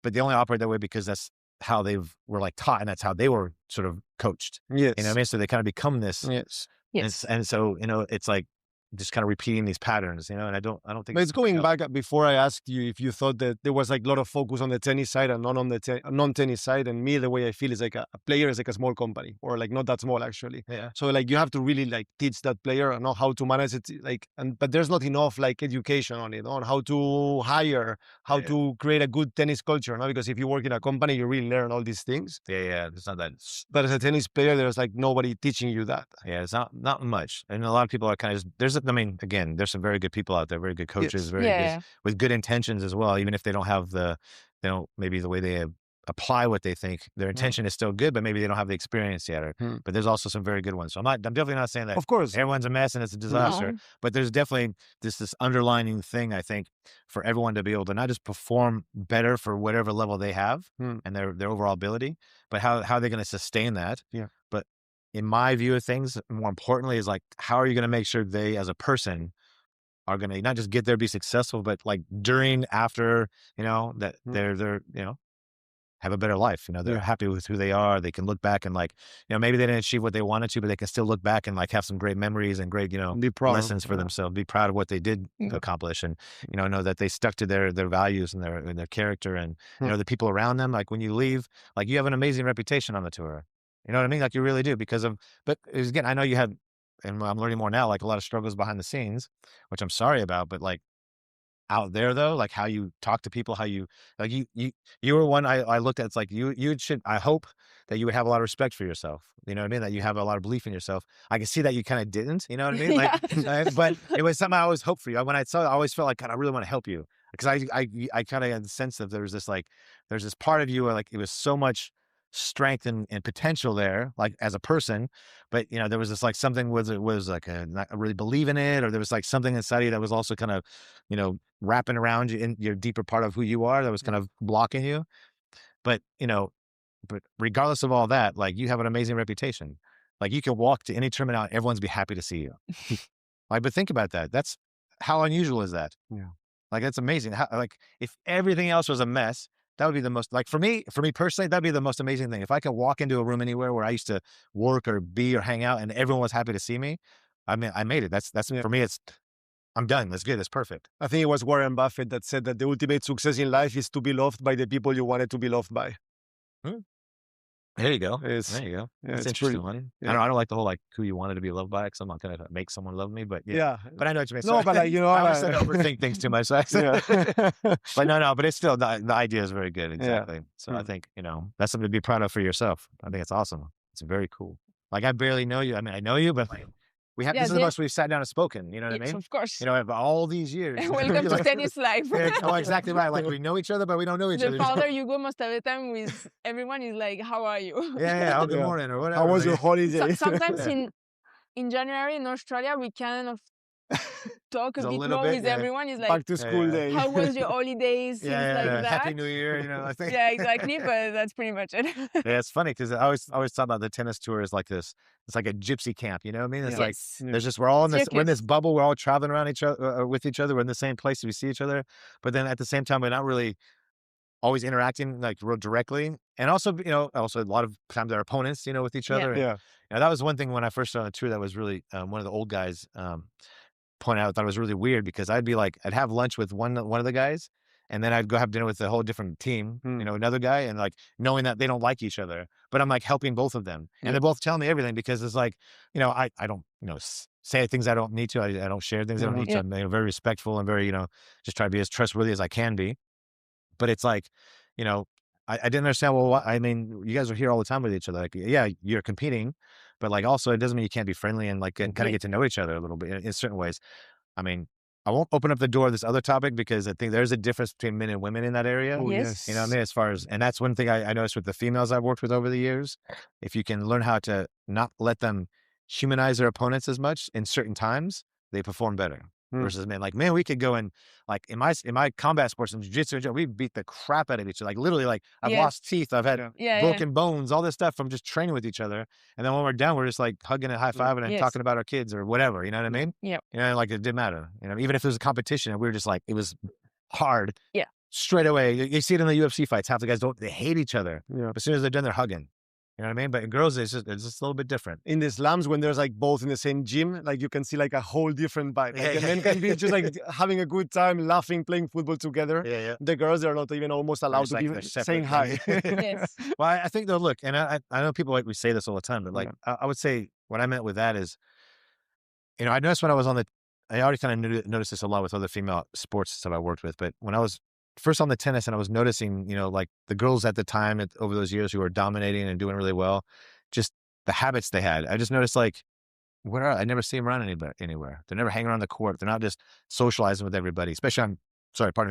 but they only operate that way because that's how were like taught, and that's how they were sort of coached. Yes. You know what I mean? So they kind of become this. Yes. Yes. And so, you know, it's like just kind of repeating these patterns, you know, and I don't think. But it's going back before I asked you if you thought that there was like a lot of focus on the tennis side and not on the non-tennis side. And me, the way I feel is like a player is like a small company, or like not that small actually. Yeah. So like you have to really like teach that player and know how to manage it, like, but there's not enough like education on it, on how to hire, how to create a good tennis culture, no? Because if you work in a company, you really learn all these things. Yeah, it's not that. But as a tennis player, there's like nobody teaching you that. Yeah, it's not much, and a lot of people are kind of I mean, again, there's some very good people out there, very good coaches, very good, with good intentions as well. Even if they don't have maybe the way they apply what they think, their intention is still good, but maybe they don't have the experience yet. But there's also some very good ones. So I'm definitely not saying that. Of course, everyone's a mess and it's a disaster. But there's definitely this underlining thing, I think, for everyone to be able to not just perform better for whatever level they have and their overall ability, but how they're going to sustain that. Yeah. But in my view of things, more importantly, is like, how are you going to make sure they, as a person, are going to not just get there, be successful, but like during, after, you know, that they're, you know, have a better life. You know, they're happy with who they are. They can look back and like, you know, maybe they didn't achieve what they wanted to, but they can still look back and like have some great memories and great, you know, lessons for themselves, be proud of what they did accomplish, and, you know that they stuck to their values and their character, and, you know, the people around them. Like when you leave, like you have an amazing reputation on the tour. You know what I mean? Like you really do, but again, I know you had, and I'm learning more now, like a lot of struggles behind the scenes, which I'm sorry about, but like out there though, like how you talk to people, how you, like you were one I looked at, it's like you should, I hope that you would have a lot of respect for yourself. You know what I mean? That you have a lot of belief in yourself. I can see that you kind of didn't, you know what I mean? Like, but it was something I always hoped for you. When I saw it, I always felt like, God, I really want to help you. Because I kind of had the sense that there's this part of you where like it was so much strength and potential there, like as a person, but you know, there was this like something was like not really believe in it, or there was like something inside you that was also kind of, you know, wrapping around you in your deeper part of who you are, that was kind of blocking you. But you know, but regardless of all that, like you have an amazing reputation. Like you can walk to any tournament out, everyone's be happy to see you. Like, but think about that. That's how unusual is that? Yeah. Like that's amazing. How, like if everything else was a mess, that would be the most, like for me personally, that'd be the most amazing thing. If I could walk into a room anywhere where I used to work or be or hang out and everyone was happy to see me, I mean, I made it. That's for me, I'm done. That's good. That's perfect. I think it was Warren Buffett that said that the ultimate success in life is to be loved by the people you wanted to be loved by. There you go. There you go. Yeah, it's interesting one. Yeah. I don't like the whole like who you wanted to be loved by, because I'm not gonna make someone love me. But yeah. But I know what you mean. No, but like, you know, I always overthink things too much. So but no. But it's still the idea is very good. Exactly. Yeah. So I think, you know, that's something to be proud of for yourself. I think it's awesome. It's very cool. Like I barely know you. I mean, I know you, but like this is the most we've sat down and spoken. You know what I mean? Of course. You know, all these years. Welcome to Tennis Life. Oh, exactly right. Like we know each other, but we don't know each other. The farther you go, most of the time with everyone is like, "How are you?" Yeah. Oh, good morning or whatever. How was your holiday? Sometimes in January in Australia, we kind of talk a bit more with everyone. Is like back to school day. How was your holidays? Like that. Happy New Year. You know, I think. Yeah, exactly. But that's pretty much it. Yeah, it's funny because I always talk about the tennis tour as like this. It's like a gypsy camp. You know what I mean? It's like there's just we're all in we're in this bubble. We're all traveling around each other with each other. We're in the same place. We see each other, but then at the same time, we're not really always interacting like real directly. And also, you know, a lot of times they're opponents, you know, with each other. Yeah. And that was one thing when I first started on the tour that was really one of the old guys pointed out, I thought it was really weird, because I'd have lunch with one of the guys, and then I'd go have dinner with a whole different team, you know, another guy, and like knowing that they don't like each other, but I'm like helping both of them, and they're both telling me everything, because it's like, you know, I don't, you know, say things I don't need to. I don't share things I don't need to. I'm, you know, very respectful and very, you know, just try to be as trustworthy as I can be. But it's like, you know, I didn't understand. Well, I mean, you guys are here all the time with each other. Like, yeah, you're competing, but like also it doesn't mean you can't be friendly and like and kind of get to know each other a little bit in certain ways. I mean, I won't open up the door of this other topic, because I think there's a difference between men and women in that area. Oh, yes. You know what I mean? As far as, and that's one thing I noticed with the females I've worked with over the years. If you can learn how to not let them humanize their opponents as much in certain times, they perform better. Versus men, like, man, we could go and like in my combat sports and jiu-jitsu, we beat the crap out of each other. Like literally, like I've lost teeth, I've had broken bones, all this stuff from just training with each other. And then when we're done, we're just like hugging and high-fiving and talking about our kids or whatever. You know what I mean? Yeah. You know, like it didn't matter. You know, even if it was a competition and we were just like, it was hard. Yeah. Straight away, you see it in the UFC fights. Half the guys they hate each other. Yeah. But as soon as they're done, they're hugging. You know what I mean? But in girls, it's just a little bit different. In the slams, when there's like both in the same gym, like you can see like a whole different vibe. Like the men can be just like having a good time, laughing, playing football together. Yeah. The girls, they're not even almost allowed to be saying hi. Yes. Well, I think though, look, and I know people like we say this all the time, but like I would say what I meant with that is, you know, I noticed when I was I already kind of noticed this a lot with other female sports that I worked with, but when I was first on the tennis and I was noticing, you know, like the girls at the time over those years who were dominating and doing really well, just the habits they had. I just noticed like, I never see them around anywhere. They're never hanging around the court. They're not just socializing with everybody, especially on,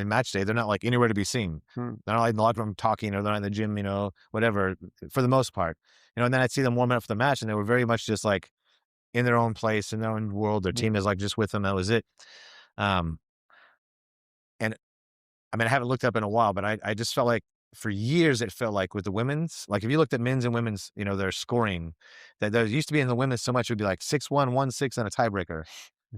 match day. They're not like anywhere to be seen. They're not like in the locker room talking, or they're not in the gym, you know, whatever, for the most part. You know, and then I'd see them warming up for the match and they were very much just like in their own place, in their own world. Their team is like just with them. That was it. And I mean, I haven't looked up in a while, but I just felt like for years, it felt like with the women's, like if you looked at men's and women's, you know, their scoring, that there used to be in the women's so much, it would be like 6-1, 1-6 and a tiebreaker.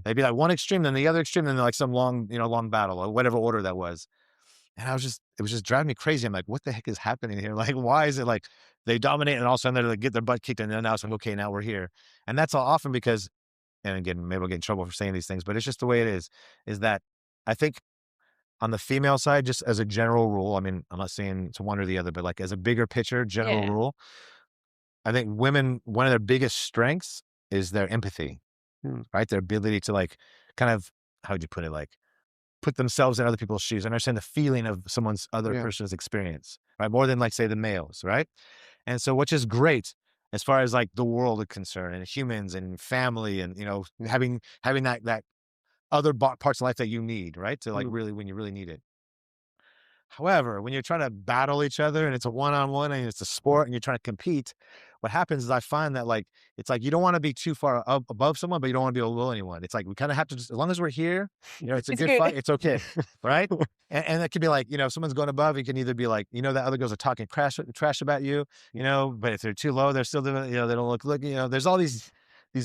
They'd be like one extreme, then the other extreme, then like some long battle or whatever order that was. And it was just driving me crazy. I'm like, what the heck is happening here? Like, why is it like they dominate and all of a sudden they're like get their butt kicked and then now it's like, okay, now we're here. And that's all often because, and again, maybe I'll get in trouble for saying these things, but it's just the way it is that I think on the female side, just as a general rule, I mean, I'm not saying it's one or the other, but like as a bigger picture, general rule, I think women, one of their biggest strengths is their empathy, right? Their ability to like kind of, how would you put it? Like put themselves in other people's shoes, understand the feeling of someone's other person's experience, right? More than like say the males, right? And so, which is great as far as like the world is concerned and humans and family and, you know, having that other parts of life that you need, right? To like really, when you really need it. However, when you're trying to battle each other and it's a one-on-one and it's a sport and you're trying to compete, what happens is I find that like, it's like, you don't want to be too far above someone, but you don't want to be below anyone. It's like, we kind of have to just, as long as we're here, you know, it's a good fight. It's okay. Right. And it could be like, you know, if someone's going above, you can either be like, you know, that other girls are talking trash about you, you know, but if they're too low, they're still doing, you know, they don't look, you know, there's all these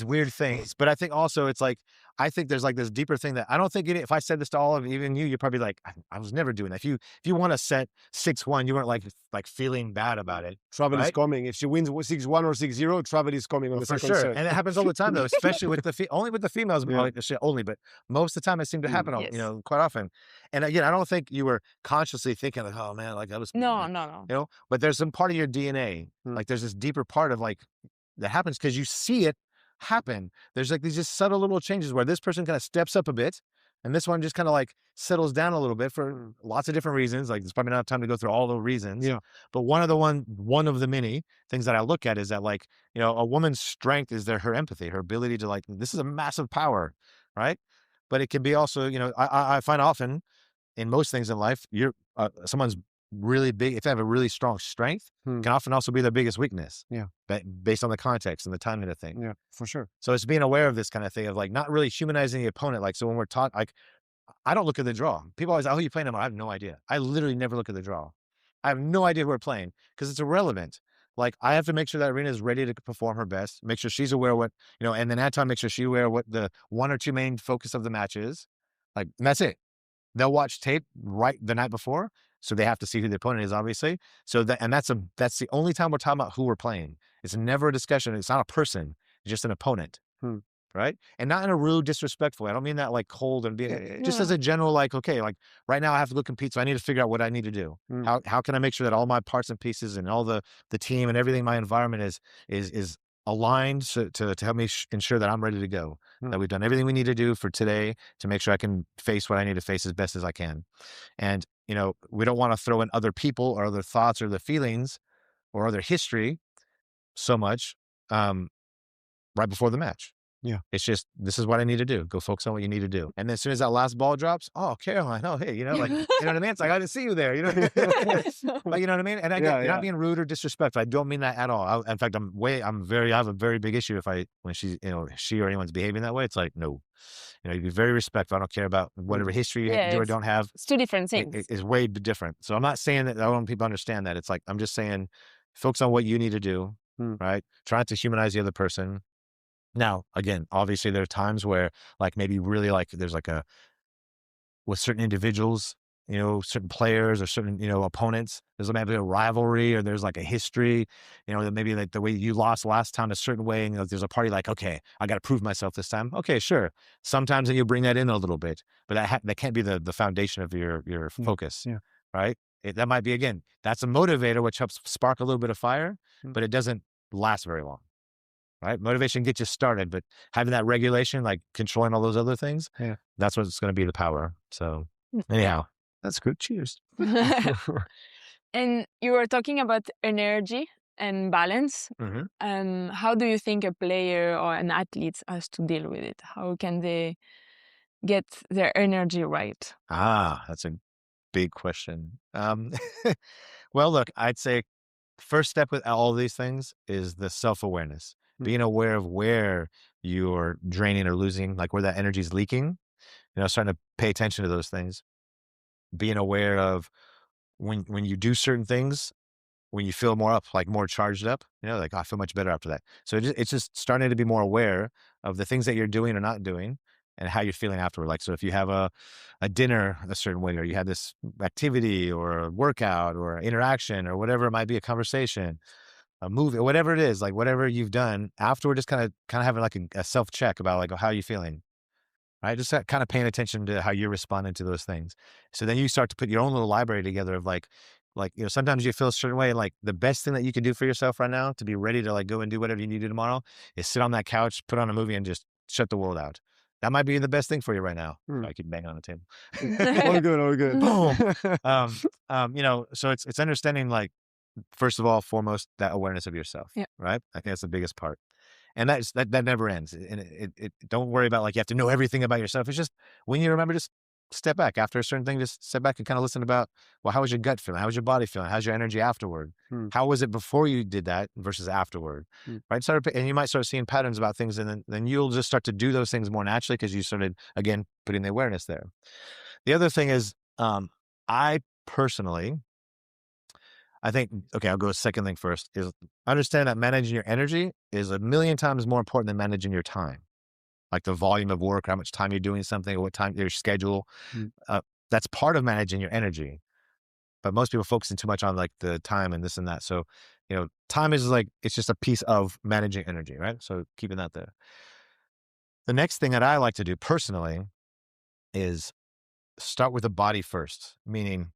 weird things. But I think also it's like, I think there's like this deeper thing that I don't think if I said this to all of even you, you're probably like, I was never doing that. If you want to set 6-1, you weren't like feeling bad about it. Travel is coming. If she wins 6-1 or 6-0, travel is coming on the second set. And it happens all the time though, especially with only with the females, only, but most of the time it seemed to happen, you know, quite often. And again, I don't think you were consciously thinking like, oh man, like I was. No. You know, but there's some part of your DNA, like there's this deeper part of like, that happens because you see it happen. There's like these just subtle little changes where this person kind of steps up a bit and this one just kind of like settles down a little bit for lots of different reasons. Like there's probably not time to go through all the reasons. Yeah. But one of the many things that I look at is that like, you know, a woman's strength is her empathy, her ability to like, this is a massive power, right? But it can be also, you know, I find often in most things in life, someone's really big, if they have a really strong strength, can often also be their biggest weakness. Yeah. But based on the context and the timing of the thing. Yeah, for sure. So it's being aware of this kind of thing of like not really humanizing the opponent. Like, so when we're taught, like, I don't look at the draw. People always, oh, you playing them? I have no idea. I literally never look at the draw. I have no idea who we're playing because it's irrelevant. Like, I have to make sure that Aryna is ready to perform her best, make sure she's aware of what, you know, and then at time, make sure she's aware of what the one or two main focus of the match is. Like, and that's it. They'll watch tape right the night before. So they have to see who the opponent is, obviously. So that's the only time we're talking about who we're playing. It's never a discussion. It's not a person. It's just an opponent. Right. And not in a rude, disrespectful way. I don't mean that like cold and being just as a general, like, okay, like right now I have to go compete. So I need to figure out what I need to do. How can I make sure that all my parts and pieces and all the team and everything, my environment is aligned to help me ensure that I'm ready to go, that we've done everything we need to do for today to make sure I can face what I need to face as best as I can. And, you know, we don't want to throw in other people or other thoughts or the feelings or other history so much right before the match. Yeah. It's just, this is what I need to do. Go focus on what you need to do. And then as soon as that last ball drops, oh, Caroline, oh, hey, you know, like, you know what I mean? It's like, I didn't see you there, you know? But you know what I mean? And you're not being rude or disrespectful. I don't mean that at all. In fact, I have a very big issue when she or anyone's behaving that way. It's like, no, you know, you be very respectful. I don't care about whatever history you do or don't have. It's two different things. It's way different. So I'm not saying that I want people to understand that. It's like, I'm just saying, focus on what you need to do, right? Try not to humanize the other person. Now, again, obviously there are times where like maybe really like there's like with certain individuals, you know, certain players or certain, you know, opponents, there's maybe a rivalry or there's like a history, you know, that maybe like the way you lost last time a certain way, and you know, there's a party like, okay, I got to prove myself this time. Okay, sure. Sometimes then you bring that in a little bit, but that can't be the foundation of your focus, right? That might be, again, that's a motivator, which helps spark a little bit of fire, but it doesn't last very long. Right? Motivation gets you started, but having that regulation, like controlling all those other things, that's what's going to be the power. So anyhow, that's good. Cheers. And you were talking about energy and balance. How do you think a player or an athlete has to deal with it? How can they get their energy right? That's a big question. Well, look, I'd say first step with all these things is the self-awareness. Being aware of where you're draining or losing, like where that energy is leaking, you know, starting to pay attention to those things. Being aware of when you do certain things, when you feel more up, like more charged up, you know, like I feel much better after that. So it's just starting to be more aware of the things that you're doing or not doing and how you're feeling afterward. Like, so if you have a dinner a certain way, or you had this activity or a workout or interaction or whatever it might be, a conversation, a movie, whatever it is, like whatever you've done afterward, just kind of having like a self-check about like, how are you feeling? Right? Just kind of paying attention to how you're responding to those things. So then you start to put your own little library together of like, you know, sometimes you feel a certain way, and like the best thing that you can do for yourself right now to be ready to like go and do whatever you need to do tomorrow is sit on that couch, put on a movie, and just shut the world out. That might be the best thing for you right now. I keep banging on the table. All good. Boom. You know, so it's understanding, like, first of all, foremost, that awareness of yourself, right? I think that's the biggest part. And that never ends. And it don't worry about like you have to know everything about yourself. It's just when you remember, just step back after a certain thing, just step back and kind of listen about, well, how was your gut feeling? How was your body feeling? How's your energy afterward? How was it before you did that versus afterward? Right? And you might start seeing patterns about things, and then you'll just start to do those things more naturally because you started, again, putting the awareness there. The other thing is, I personally, I think, okay, I'll go second thing first, is understand that managing your energy is a million times more important than managing your time. Like the volume of work, how much time you're doing something, or what time, your schedule. That's part of managing your energy. But most people focusing too much on like the time and this and that. So, you know, time is like, it's just a piece of managing energy, right? So keeping that there. The next thing that I like to do personally is start with the body first, meaning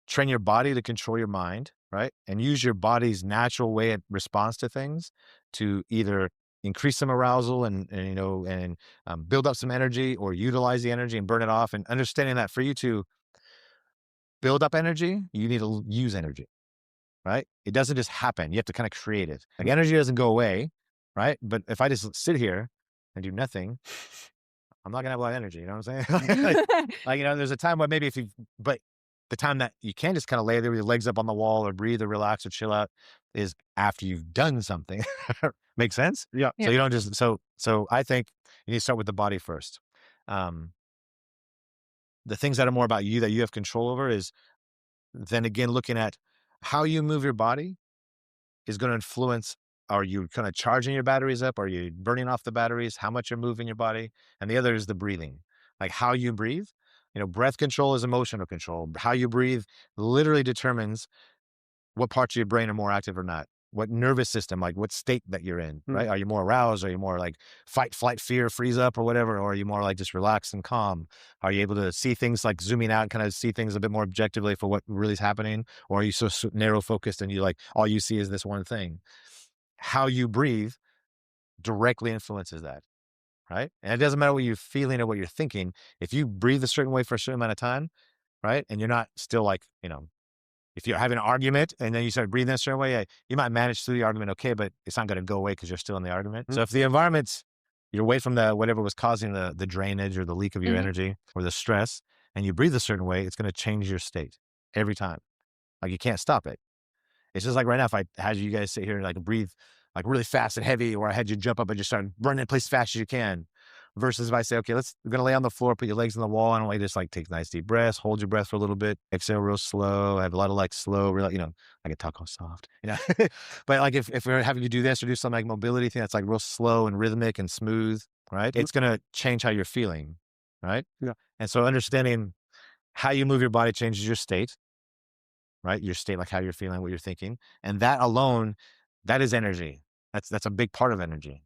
train your body to control your mind, right? And use your body's natural way it responds to things to either increase some arousal and build up some energy, or utilize the energy and burn it off. And understanding that for you to build up energy, you need to use energy, right? It doesn't just happen. You have to kind of create it. Like energy doesn't go away, right? But if I just sit here and do nothing, I'm not gonna have a lot of energy. You know what I'm saying? like, you know, there's a time where maybe but the time that you can just kind of lay there with your legs up on the wall or breathe or relax or chill out is after you've done something. Make sense? Yeah. So you don't just, so I think you need to start with the body first. The things that are more about you that you have control over is then again, looking at how you move your body is going to influence, are you kind of charging your batteries up? Are you burning off the batteries? How much you're moving your body? And the other is the breathing, like how you breathe. You know, breath control is emotional control. How you breathe literally determines what parts of your brain are more active or not. What nervous system, like what state that you're in, right? Are you more aroused? Are you more like fight, flight, fear, freeze up or whatever? Or are you more like just relaxed and calm? Are you able to see things like zooming out and kind of see things a bit more objectively for what really is happening? Or are you so narrow focused and you like, all you see is this one thing? How you breathe directly influences that. Right? And it doesn't matter what you're feeling or what you're thinking. If you breathe a certain way for a certain amount of time, right? And you're not still like, you know, if you're having an argument and then you start breathing a certain way, you might manage through the argument okay, but it's not going to go away because you're still in the argument. So if the environment's You're away from whatever was causing the drainage or the leak of your energy or the stress, and you breathe a certain way, it's going to change your state every time. Like you can't stop it. It's just like right now, if I had you guys sit here and like breathe like really fast and heavy, or I had you jump up and just start running in place as fast as you can, versus if I say, okay, we're going to lay on the floor, put your legs on the wall, and just like take nice deep breaths, hold your breath for a little bit, exhale real slow. I have a lot of like slow, real, I can talk all soft, but like if we're having you do this or do some like mobility thing that's like real slow and rhythmic and smooth, right? It's going to change how you're feeling, right? Yeah. And so understanding how you move your body changes your state, right? Your state, like how you're feeling, what you're thinking. And that alone, that is energy. That's a big part of energy,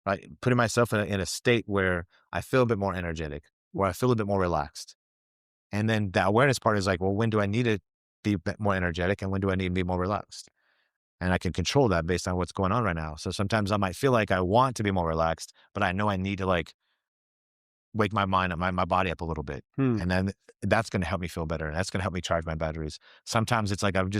right? Putting myself in a state where I feel a bit more energetic, where I feel a bit more relaxed. And then the awareness part is like, well, when do I need to be a bit more energetic and when do I need to be more relaxed? And I can control that based on what's going on right now. So sometimes I might feel like I want to be more relaxed, but I know I need to like wake my mind up, my body up a little bit. And then that's going to help me feel better. And that's going to help me charge my batteries. Sometimes it's like, I'm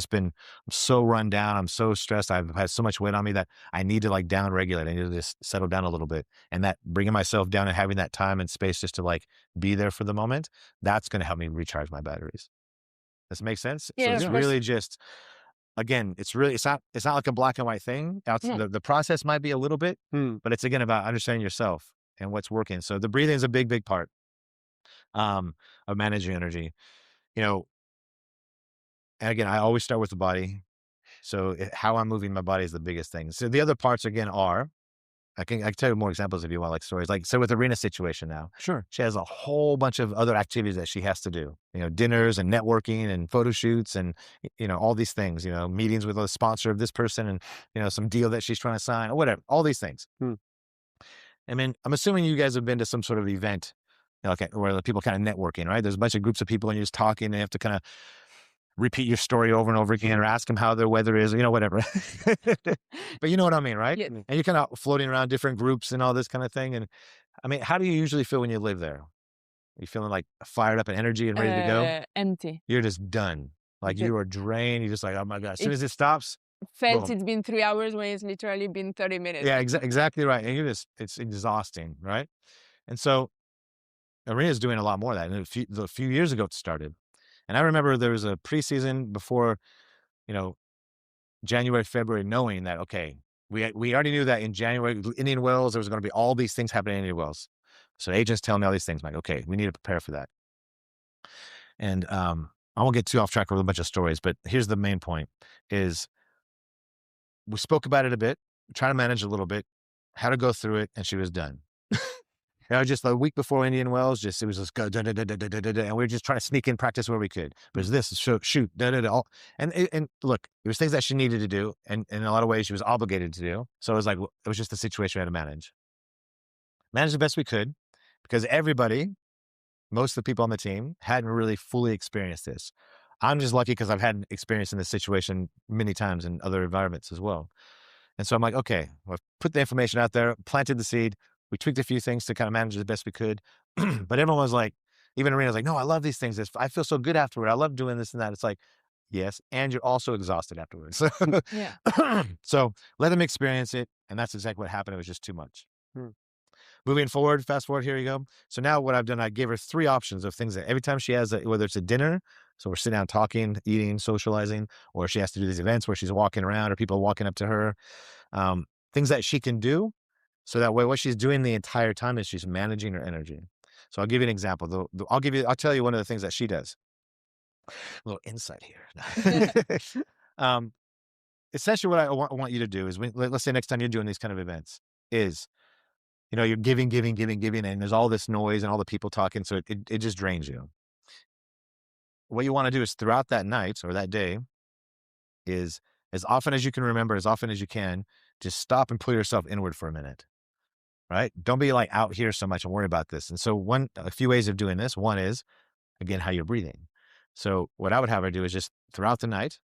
so run down. I'm so stressed. I've had so much weight on me that I need to like down regulate. I need to just settle down a little bit, and that bringing myself down and having that time and space just to like be there for the moment, that's going to help me recharge my batteries. Does it make sense? Yeah, so it's really just, again, it's not like a black and white thing. The process might be a little bit, but it's again about understanding yourself and what's working. So the breathing is a big, big part of managing energy, and again, I always start with the body. So how I'm moving my body is the biggest thing. So the other parts again are, I can tell you more examples if you want, like stories. Like, so with Aryna's situation now, sure, she has a whole bunch of other activities that she has to do, dinners and networking and photo shoots and, all these things, meetings with a sponsor of this person and, some deal that she's trying to sign or whatever, all these things. I mean, I'm assuming you guys have been to some sort of event, where the people kind of networking, right? There's a bunch of groups of people and you're just talking and you have to kind of repeat your story over and over again or ask them how their weather is, whatever. But you know what I mean, right? Yeah. And you're kind of floating around different groups and all this kind of thing. And I mean, how do you usually feel when you live there? Are you feeling like fired up and energy and ready to go? Empty. You're just done. Like you are drained. You're just like, oh my God. As soon as it stops, felt boom. It's been 3 hours when it's literally been 30 minutes. Yeah, exactly right. And it's exhausting, right? And so Aryna's doing a lot more of that. And a few years ago it started. And I remember there was a preseason before, January, February, knowing that, okay, we already knew that in January, Indian Wells, there was going to be all these things happening in Indian Wells. So agents tell me all these things. I'm like, okay, we need to prepare for that. And I won't get too off track with a bunch of stories, but here's the main point is we spoke about it a bit, trying to manage a little bit, how to go through it, and she was done. Just a week before Indian Wells, it was just go, and we were just trying to sneak in practice where we could. But it's this, shoot, and look, it was things that she needed to do, and in a lot of ways she was obligated to do. So it was like, it was just a situation we had to manage the best we could, because most of the people on the team hadn't really fully experienced this. I'm just lucky because I've had experience in this situation many times in other environments as well. And so I'm like, okay, well, I've put the information out there, planted the seed. We tweaked a few things to kind of manage it the best we could. But everyone was like, even Aryna's like, no, I love these things. I feel so good afterward. I love doing this and that. It's like, yes. And you're also exhausted afterwards. Yeah. So let them experience it. And that's exactly what happened. It was just too much. Moving forward, fast forward, here you go. So now what I've done, I gave her 3 options of things that every time she has, whether it's a dinner, so we're sitting down talking, eating, socializing, or she has to do these events where she's walking around or people walking up to her, things that she can do. So that way, what she's doing the entire time is she's managing her energy. So I'll give you an example. I'll tell you one of the things that she does. A little insight here. Essentially what I want you to do is, let's say next time you're doing these kind of events is, you're giving, and there's all this noise and all the people talking. So it just drains you. What you want to do is throughout that night or that day is, as often as you can remember, as often as you can, just stop and pull yourself inward for a minute. Right? Don't be like out here so much and worry about this. And so a few ways of doing this. One is, again, how you're breathing. So what I would have her do is just throughout the night,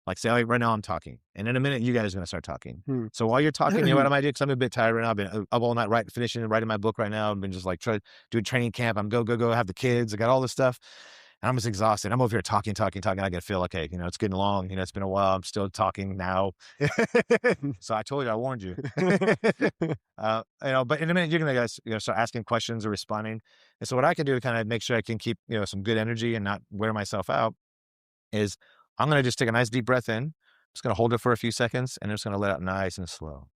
like say, right now I'm talking, and in a minute you guys are going to start talking. So while you're talking, you know what I might do? Because I'm a bit tired right now. I've been up all night writing my book right now. I've been just like doing training camp. I'm go, have the kids. I got all this stuff. And I'm just exhausted. I'm over here talking. I can feel, okay, it's getting long. It's been a while. I'm still talking now. So I told you, I warned you. But in a minute, you're going to start asking questions or responding. And so what I can do to kind of make sure I can keep, some good energy and not wear myself out is I'm going to just take a nice deep breath in. I'm just going to hold it for a few seconds and I'm just going to let out nice and slow.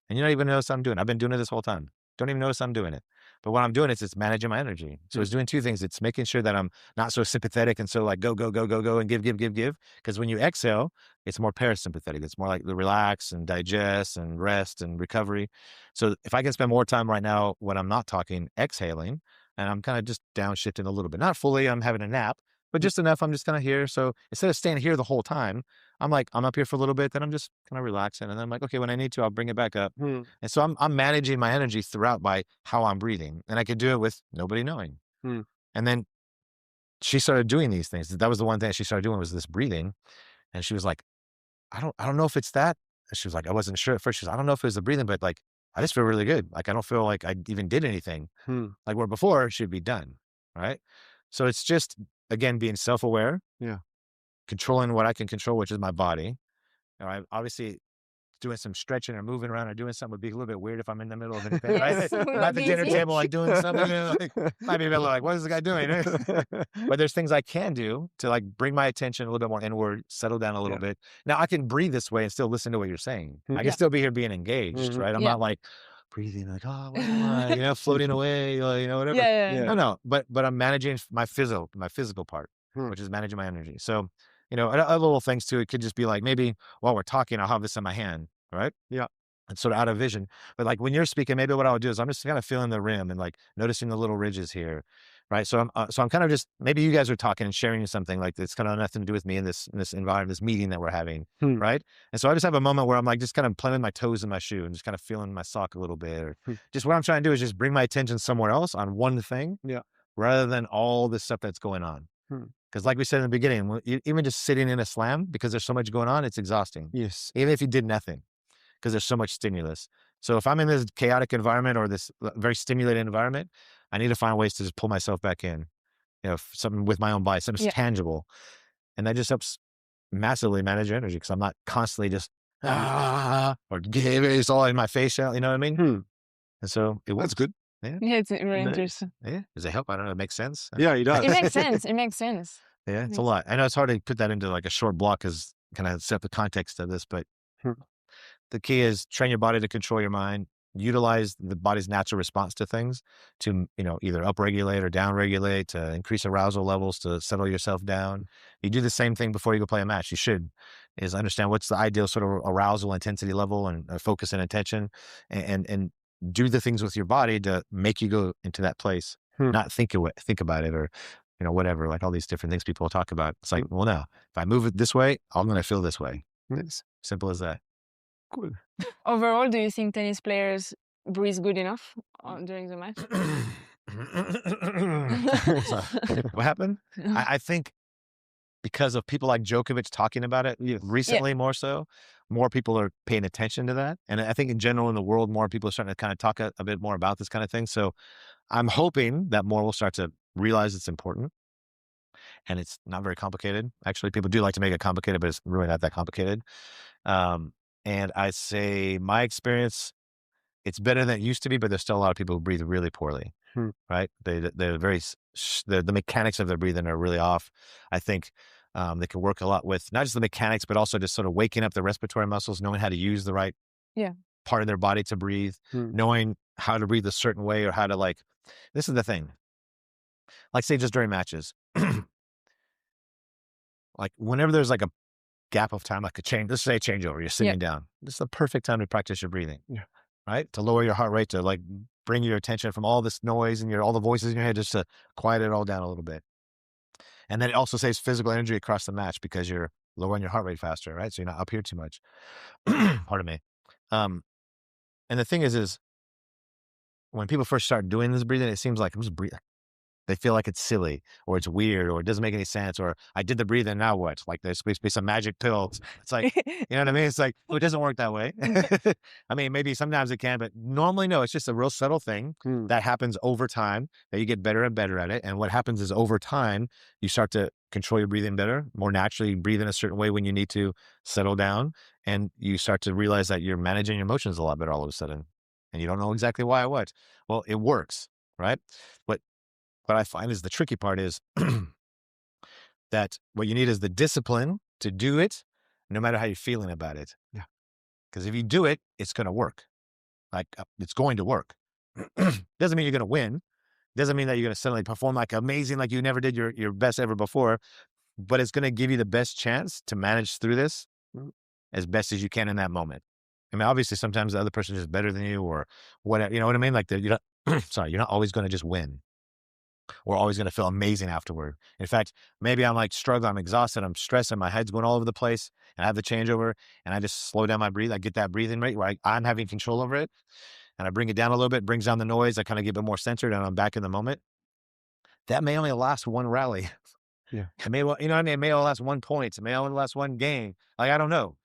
And you don't even notice I'm doing it. I've been doing it this whole time. Don't even notice I'm doing it. But what I'm doing is it's managing my energy. So it's doing two things. It's making sure that I'm not so sympathetic and so like go, and give. Because when you exhale, it's more parasympathetic. It's more like the relax and digest and rest and recovery. So if I can spend more time right now when I'm not talking, exhaling, and I'm kind of just downshifting a little bit, not fully, I'm having a nap, but just enough. I'm just kind of here. So instead of staying here the whole time, I'm up here for a little bit, then I'm just kind of relaxing. And then I'm like, okay, when I need to, I'll bring it back up. And so I'm managing my energy throughout by how I'm breathing. And I could do it with nobody knowing. And then she started doing these things. That was the one thing she started doing was this breathing. And she was like, I don't know if it's that. And she was like, I wasn't sure at first. She was, I don't know if it was the breathing, but like, I just feel really good. Like, I don't feel like I even did anything. Like where before she'd be done. Right. So it's just, again, being self-aware. Yeah. Controlling what I can control, which is my body. All right. Obviously, doing some stretching or moving around or doing something would be a little bit weird if I'm in the middle of anything, right? I'm at the dinner table, like doing something, might be a bit like, what is the guy doing? But there's things I can do to like bring my attention a little bit more inward, settle down a little bit. Now I can breathe this way and still listen to what you're saying. I can still be here being engaged, right? I'm not like breathing like, oh, what am I? Floating away, whatever. No. But I'm managing my physical part, which is managing my energy. So, other little things too. It could just be like maybe while we're talking, I'll have this in my hand, right? Yeah. It's sort of out of vision. But like when you're speaking, maybe what I would do is I'm just kind of feeling the rim and like noticing the little ridges here, right? So I'm kind of just, maybe you guys are talking and sharing something like it's kind of nothing to do with me in this environment, this meeting that we're having, right? And so I just have a moment where I'm like just kind of planting my toes in my shoe and just kind of feeling my sock a little bit, or just what I'm trying to do is just bring my attention somewhere else on one thing, rather than all this stuff that's going on. Because like we said in the beginning, even just sitting in a slam, because there's so much going on, it's exhausting. Yes. Even if you did nothing, because there's so much stimulus. So if I'm in this chaotic environment or this very stimulated environment, I need to find ways to just pull myself back in, something with my own body, something tangible. And that just helps massively manage your energy because I'm not constantly just, or it's all in my face, you know what I mean? And so it works. That's good. Yeah. It's really interesting. Yeah. Does it help? I don't know. It makes sense. Yeah, it does. It makes sense. It makes sense. Yeah, it's a lot. I know it's hard to put that into like a short block because kind of set the context of this, but the key is train your body to control your mind, utilize the body's natural response to things to, either upregulate or downregulate, to increase arousal levels, to settle yourself down. You do the same thing before you go play a match. You should is understand what's the ideal sort of arousal intensity level and focus and attention and do the things with your body to make you go into that place, not think about it or, whatever, like all these different things people talk about. It's like, well, no, if I move it this way, I'm going to feel this way. It's simple as that. Cool. Overall, do you think tennis players breathe good enough during the match? What happened? I think because of people like Djokovic talking about it recently, more so, more people are paying attention to that. And I think in general in the world, more people are starting to kind of talk a bit more about this kind of thing. So I'm hoping that more will start to realize it's important. And it's not very complicated. Actually, people do like to make it complicated, but it's really not that complicated. And I say my experience, it's better than it used to be, but there's still a lot of people who breathe really poorly, right? They're very, the mechanics of their breathing are really off. I think they can work a lot with not just the mechanics, but also just sort of waking up the respiratory muscles, knowing how to use the right part of their body to breathe, knowing how to breathe a certain way or how to this is the thing. Like say just during matches, like whenever there's like a gap of time, like let's say a changeover, you're sitting down. This is the perfect time to practice your breathing, right? To lower your heart rate, to like bring your attention from all this noise and all the voices in your head, just to quiet it all down a little bit. And then it also saves physical energy across the match because you're lowering your heart rate faster, right? So you're not up here too much. Pardon me. And the thing is when people first start doing this breathing, it seems like I'm just breathing. They feel like it's silly or it's weird or it doesn't make any sense or I did the breathing, now what? Like there's supposed to be some magic pills. It's like, you know what I mean? It's like, well, it doesn't work that way. I mean, maybe sometimes it can, but normally no, it's just a real subtle thing that happens over time that you get better and better at it. And what happens is over time, you start to control your breathing better, more naturally breathe in a certain way when you need to settle down. And you start to realize that you're managing your emotions a lot better all of a sudden. And you don't know exactly why or what. Well, it works, right? But what I find is the tricky part is that what you need is the discipline to do it, no matter how you're feeling about it. Yeah. Because if you do it, it's going to work. Like it's going to work. Doesn't mean you're going to win. Doesn't mean that you're going to suddenly perform like amazing, like you never did your best ever before. But it's going to give you the best chance to manage through this as best as you can in that moment. I mean, obviously, sometimes the other person is better than you or whatever. You know what I mean? Like you're not, sorry, you're not always going to just win. We're always going to feel amazing afterward. In fact, maybe I'm like struggling, I'm exhausted, I'm stressing, my head's going all over the place, and I have the changeover, and I just slow down my breathing. I get that breathing rate where I'm having control over it, and I bring it down a little bit, brings down the noise. I kind of get a bit more centered, and I'm back in the moment. That may only last one rally. Yeah. It may, you know what I mean? It may only last 1 point. It may only last one game. Like, I don't know.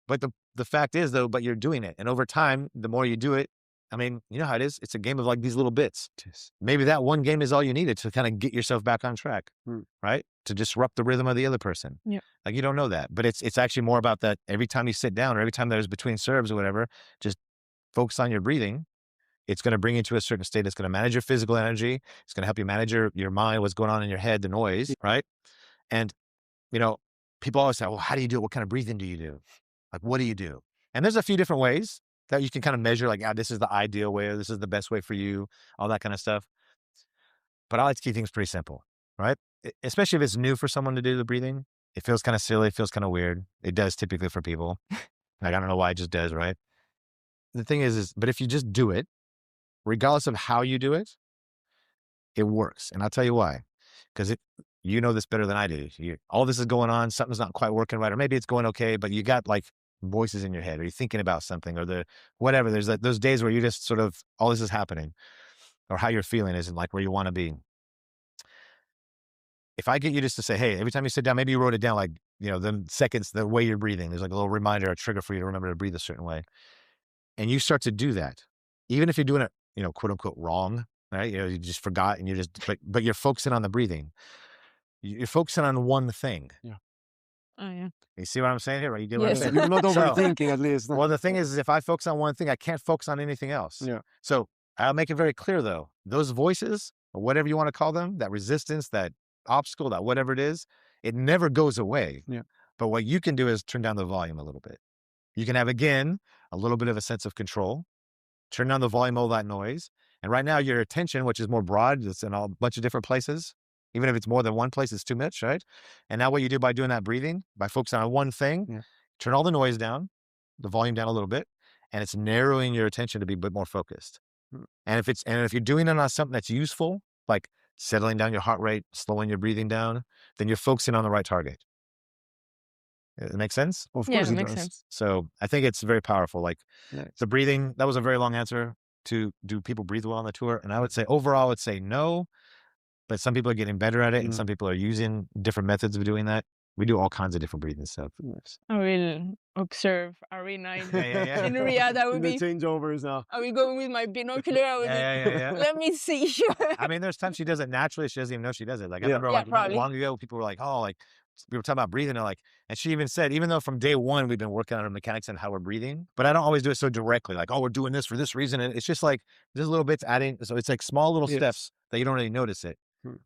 But the fact is, though, but you're doing it. And over time, the more you do it, I mean, you know how it is. It's a game of like these little bits. Maybe that one game is all you needed to kind of get yourself back on track, right? To disrupt the rhythm of the other person. Yeah. Like you don't know that, but it's actually more about that. Every time you sit down or every time there's between serves or whatever, just focus on your breathing. It's going to bring you to a certain state. It's going to manage your physical energy. It's going to help you manage your mind, what's going on in your head, the noise, right? And, you know, people always say, well, how do you do it? What kind of breathing do you do? Like, what do you do? And there's a few different ways that you can kind of measure, like, this is the ideal way, or this is the best way for you, all that kind of stuff. But I like to keep things pretty simple, right? Especially if it's new for someone to do the breathing. It feels kind of silly. It feels kind of weird. It does typically for people. Like, I don't know why it just does, right? The thing is, but if you just do it, regardless of how you do it, it works. And I'll tell you why. Because you know this better than I do. All this is going on. Something's not quite working right. Or maybe it's going okay, but you got like voices in your head, or you're thinking about something, or whatever. There's those days where you just sort of, all this is happening, or how you're feeling isn't like where you want to be. If I get you just to say, hey, every time you sit down, maybe you wrote it down, like, you know, the seconds, the way you're breathing, there's like a little reminder, a trigger for you to remember to breathe a certain way. And you start to do that, even if you're doing it, you know, quote unquote wrong, right? You know, you just forgot and but you're focusing on the breathing. You're focusing on one thing. Yeah. Oh, yeah. You see what I'm saying here? Right? You get Yes. what I'm saying? You're not overthinking, at least. Well, the thing is if I focus on one thing, I can't focus on anything else. Yeah. So I'll make it very clear, though. Those voices, or whatever you want to call them, that resistance, that obstacle, that whatever it is, it never goes away. Yeah. But what you can do is turn down the volume a little bit. You can have, again, a little bit of a sense of control. Turn down the volume, all that noise. And right now, your attention, which is more broad, it's in a bunch of different places. Even if it's more than one place, it's too much, right? And now what you do by doing that breathing, by focusing on one thing, turn all the noise down, the volume down a little bit, and it's narrowing your attention to be a bit more focused. And if you're doing it on something that's useful, like settling down your heart rate, slowing your breathing down, then you're focusing on the right target. It makes sense? Of Yeah, course it it makes does. sense. So I think it's very powerful. Like Nice. the breathing, that was a very long answer to do people breathe well on the tour? And I would say overall, I would say no, but some people are getting better at it and some people are using different methods of doing that. We do all kinds of different breathing stuff. Nice. I will observe Aryna in Yeah. Riyadh. I will The be. changeovers now. I will go with my binocular. I will Yeah. let me see. I mean, there's times she does it naturally. She doesn't even know she does it. Like I Yeah. remember Yeah, like probably. long ago, people were like, oh, like we were talking about breathing. And like, and she even said, even though from day one, we've been working on our mechanics and how we're breathing, but I don't always do it so directly. Like, oh, we're doing this for this reason. And it's just like, just little bits adding. So it's like small little steps that you don't really notice it.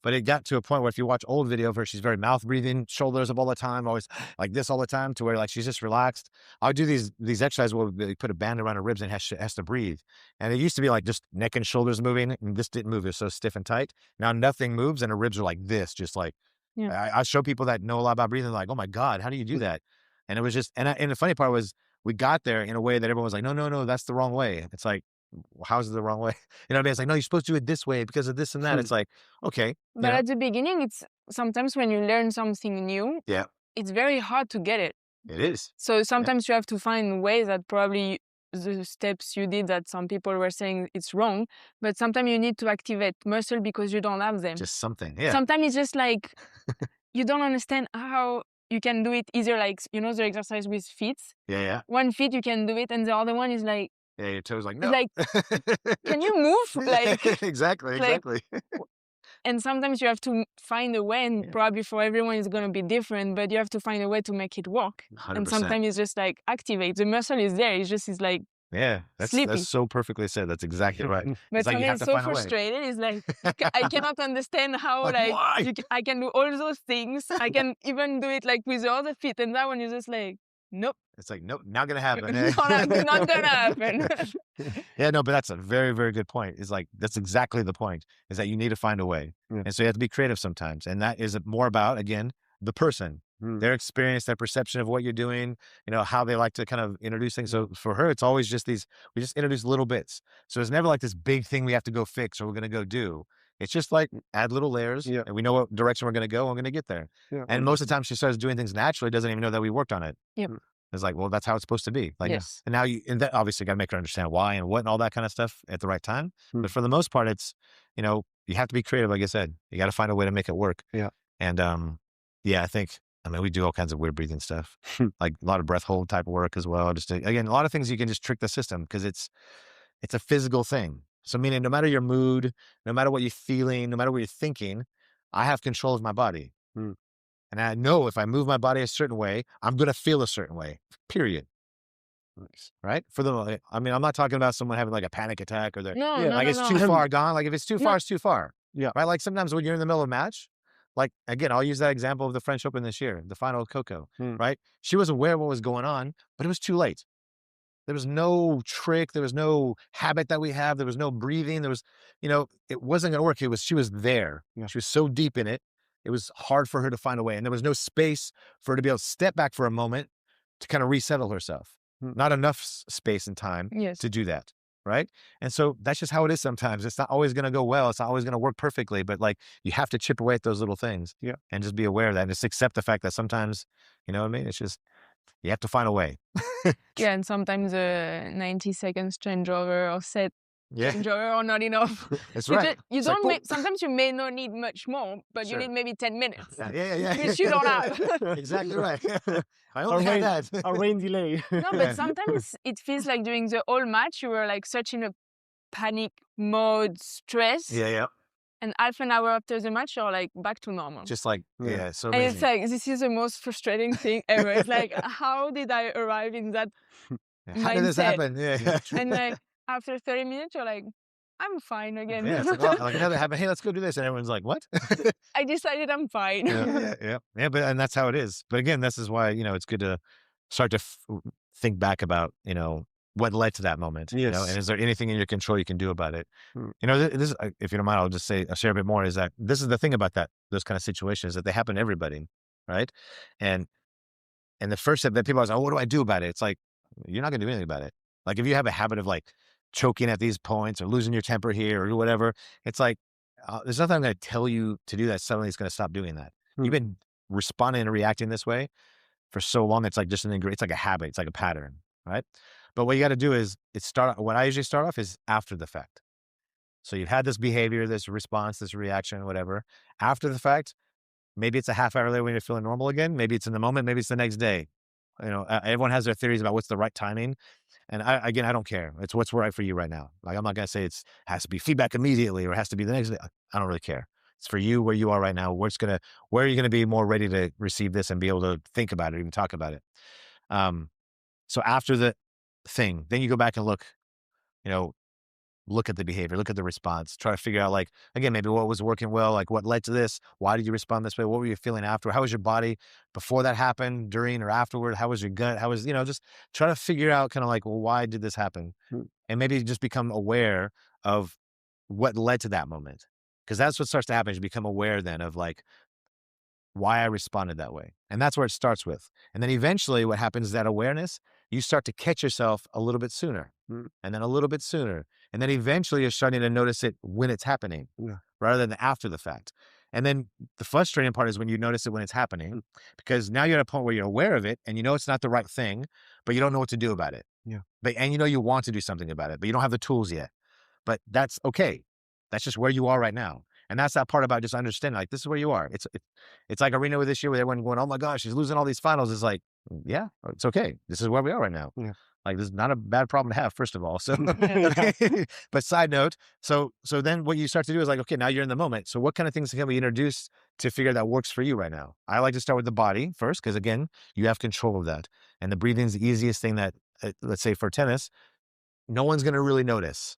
But it got to a point where if you watch old video of her, she's very mouth breathing, shoulders up all the time, always like this all the time, to where like she's just relaxed. I'll do these exercises where they put a band around her ribs and has to breathe. And it used to be like just neck and shoulders moving, and this didn't move. It was so stiff and tight. Now nothing moves and her ribs are like this, just like, I show people that know a lot about breathing, like, oh my God, how do you do that? And it was just, and the funny part was we got there in a way that everyone was like, no, that's the wrong way. It's like, how's it the wrong way? You know what I mean? It's like, no, you're supposed to do it this way because of this and that. It's like, okay. But at the beginning, it's sometimes when you learn something new, it's very hard to get it. It is. So sometimes you have to find ways that probably the steps you did that some people were saying it's wrong, but sometimes you need to activate muscle because you don't have them. Just something, yeah. Sometimes it's just like you don't understand how you can do it either, like, you know, the exercise with feet. Yeah. One feet you can do it, and the other one is like, yeah, your toes like, no. Like, can you move? Like, exactly. And sometimes you have to find a way, and probably for everyone it's going to be different, but you have to find a way to make it work. 100%. And sometimes it's just like activate. The muscle is there. It's like, yeah, sleepy. That's so perfectly said. That's exactly right. But like sometimes it's so frustrated. It's like, I cannot understand how, I can do all those things. I can even do it like with the other feet. And that one is just like, nope. It's like, nope, not going to happen. not going to happen. Yeah, no, but that's a very, very good point. Is like, that's exactly the point, is that you need to find a way. Yeah. And so you have to be creative sometimes. And that is more about, again, the person, their experience, their perception of what you're doing, you know, how they like to kind of introduce things. So for her, it's always just we just introduce little bits. So it's never like this big thing we have to go fix or we're going to go do. It's just like add little layers and we know what direction we're going to go. And we're going to get there. Yeah. And most of the time she starts doing things naturally, doesn't even know that we worked on it. Yep. It's like, well, that's how it's supposed to be. Like, yes. And now and that obviously got to make her understand why and what and all that kind of stuff at the right time. But for the most part, it's, you know, you have to be creative. Like I said, you got to find a way to make it work. Yeah. And, I mean, we do all kinds of weird breathing stuff, like a lot of breath hold type of work as well. Just again, a lot of things you can just trick the system because it's a physical thing. So meaning no matter your mood, no matter what you're feeling, no matter what you're thinking, I have control of my body. And I know if I move my body a certain way, I'm going to feel a certain way, period. Nice. Right? I mean, I'm not talking about someone having like a panic attack or it's too far gone. Like if it's too far, it's too far. Yeah. Right? Like sometimes when you're in the middle of a match, like again, I'll use that example of the French Open this year, the final of Coco, right? She was aware of what was going on, but it was too late. There was no trick. There was no habit that we have. There was no breathing. There was, you know, it wasn't going to work. She was there. Yeah. She was so deep in it. It was hard for her to find a way. And there was no space for her to be able to step back for a moment to kind of resettle herself. Not enough space and time to do that. Right. And so that's just how it is sometimes. It's not always going to go well. It's not always going to work perfectly, but like you have to chip away at those little things and just be aware of that and just accept the fact that sometimes, you know what I mean? It's just, you have to find a way. Yeah. And sometimes 90 seconds changeover or set changeover are not enough. That's right. Sometimes you may not need much more, but you need maybe 10 minutes. Yeah. Which you don't have. Exactly right. I only had that. A rain delay. No, but sometimes it feels like during the whole match, you were like such in a panic mode, stress. Yeah. And half an hour after the match, you're like back to normal. Just like, so amazing. And it's like, this is the most frustrating thing ever. It's like, how did I arrive in that mindset? How did this happen? Yeah. And like, after 30 minutes, you're like, I'm fine again. Yeah, it's like, well, like another happened. Hey, let's go do this. And everyone's like, what? I decided I'm fine. Yeah. And that's how it is. But again, this is why, you know, it's good to start to think back about, you know, what led to that moment. Yes. You know, and is there anything in your control you can do about it? You know, this, if you don't mind, I'll share a bit more, is that this is the thing about those kind of situations, that they happen to everybody. Right. And the first step that people are like, oh, what do I do about it? It's like, you're not going to do anything about it. Like if you have a habit of like choking at these points or losing your temper here or whatever, it's like, there's nothing I'm going to tell you to do that suddenly is going to stop doing that. You've been responding and reacting this way for so long. It's like just it's like a habit. It's like a pattern, right? But what you got to do is what I usually start off is after the fact. So you've had this behavior, this response, this reaction, whatever. After the fact, maybe it's a half hour later when you're feeling normal again. Maybe it's in the moment. Maybe it's the next day. You know, everyone has their theories about what's the right timing. And I don't care. It's what's right for you right now. Like, I'm not going to say has to be feedback immediately or it has to be the next day. I don't really care. It's for you where you are right now. Where are you going to be more ready to receive this and be able to think about it, even talk about it. So after the thing, then you go back and look at the behavior, look at the response, try to figure out, like, again, maybe what was working well, like what led to this, why did you respond this way, what were you feeling after, how was your body before that happened, during or afterward, how was your gut, how was, just try to figure out kind of like, well, why did this happen? And maybe just become aware of what led to that moment, because that's what starts to happen, is you become aware then of like why I responded that way. And that's where it starts with. And then eventually what happens is that awareness, you start to catch yourself a little bit sooner and then a little bit sooner. And then eventually you're starting to notice it when it's happening rather than after the fact. And then the frustrating part is when you notice it when it's happening, because now you're at a point where you're aware of it and you know it's not the right thing, but you don't know what to do about it. Yeah. And you want to do something about it, but you don't have the tools yet. But that's okay. That's just where you are right now. And that's that part about just understanding, like, this is where you are. It's like Aryna with this year, where everyone going, oh my gosh, she's losing all these finals. It's like, yeah, it's okay. This is where we are right now. Yeah. Like, this is not a bad problem to have, first of all. So, but side note, so then what you start to do is like, okay, now you're in the moment. So what kind of things can we introduce to figure that works for you right now? I like to start with the body first, because again, you have control of that. And the breathing is the easiest thing that, let's say for tennis, no one's going to really notice.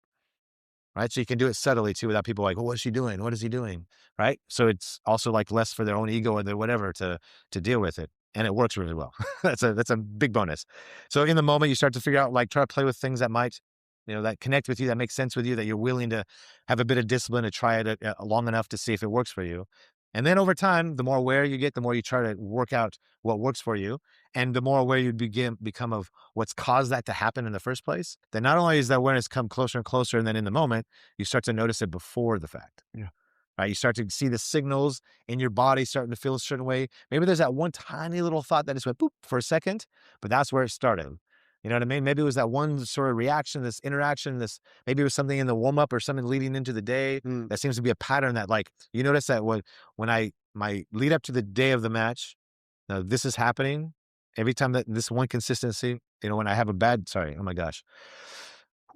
Right. So you can do it subtly too, without people like, well, what's she doing? What is he doing? Right. So it's also like less for their own ego or their whatever to deal with it. And it works really well. That's a big bonus. So in the moment, you start to figure out, like, try to play with things that might, that connect with you, that make sense with you, that you're willing to have a bit of discipline to try it long enough to see if it works for you. And then over time, the more aware you get, the more you try to work out what works for you. And the more aware you become of what's caused that to happen in the first place, then not only is that awareness come closer and closer, and then in the moment, you start to notice it before the fact. Yeah. Right? You start to see the signals in your body starting to feel a certain way. Maybe there's that one tiny little thought that just went boop for a second, but that's where it started. You know what I mean? Maybe it was that one sort of reaction, this interaction, maybe it was something in the warm up or something leading into the day. That seems to be a pattern that, like, you notice that when my lead up to the day of the match, now this is happening every time, that this one consistency, when I have a bad, sorry, oh my gosh.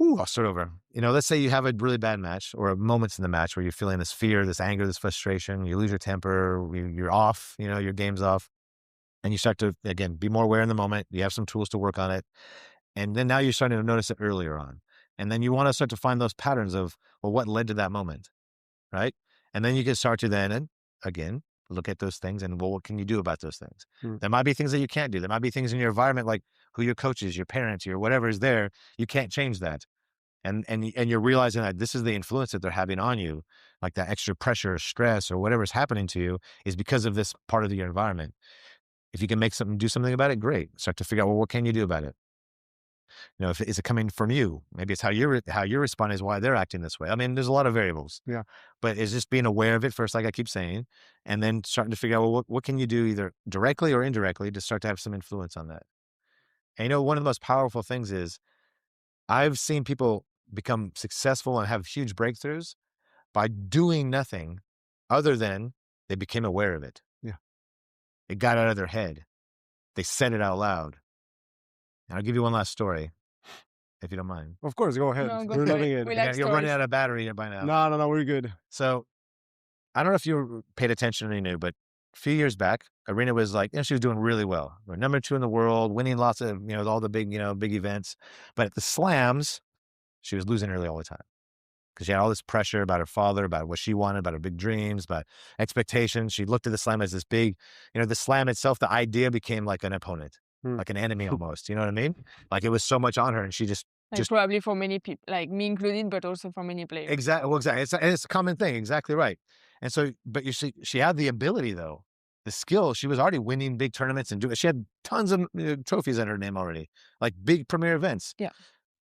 I'll start over. Let's say you have a really bad match, or moments in the match where you're feeling this fear, this anger, this frustration, you lose your temper, you're off, your game's off. And you start to, again, be more aware in the moment. You have some tools to work on it. And then now you're starting to notice it earlier on. And then you want to start to find those patterns of, well, what led to that moment, right? And then you can start to then, again, look at those things and, well, what can you do about those things? There might be things that you can't do. There might be things in your environment, like who your coach is, your parents, your whatever is there. You can't change that. And you're realizing that this is the influence that they're having on you, like that extra pressure or stress or whatever's happening to you is because of this part of your environment. If you can do something about it, great. Start to figure out, well, what can you do about it? Is it coming from you? Maybe it's how you're responding is why they're acting this way. I mean, there's a lot of variables. Yeah. But it's just being aware of it first, like I keep saying, and then starting to figure out, well, what can you do either directly or indirectly to start to have some influence on that? And one of the most powerful things is I've seen people become successful and have huge breakthroughs by doing nothing other than they became aware of it. Yeah. It got out of their head. They said it out loud. And I'll give you one last story, if you don't mind. Of course, go ahead. No, go We're for loving it. it. You're running out of battery by now. No, we're good. So I don't know if you paid attention or you knew, but a few years back, Aryna was like, she was doing really well. We're number 2 in the world, winning lots of, all the big, big events. But at the slams, she was losing early all the time. Because she had all this pressure about her father, about what she wanted, about her big dreams, about expectations. She looked at the slam as this big, the slam itself, the idea became like an opponent, like an enemy almost. You know what I mean? Like it was so much on her, and she just probably for many people, like me included, but also for many players. Exactly. Well, exactly. It's a common thing. Exactly right. And so, but you see, she had the ability though, the skill. She was already winning big tournaments and she had tons of trophies in her name already, like big premier events. Yeah.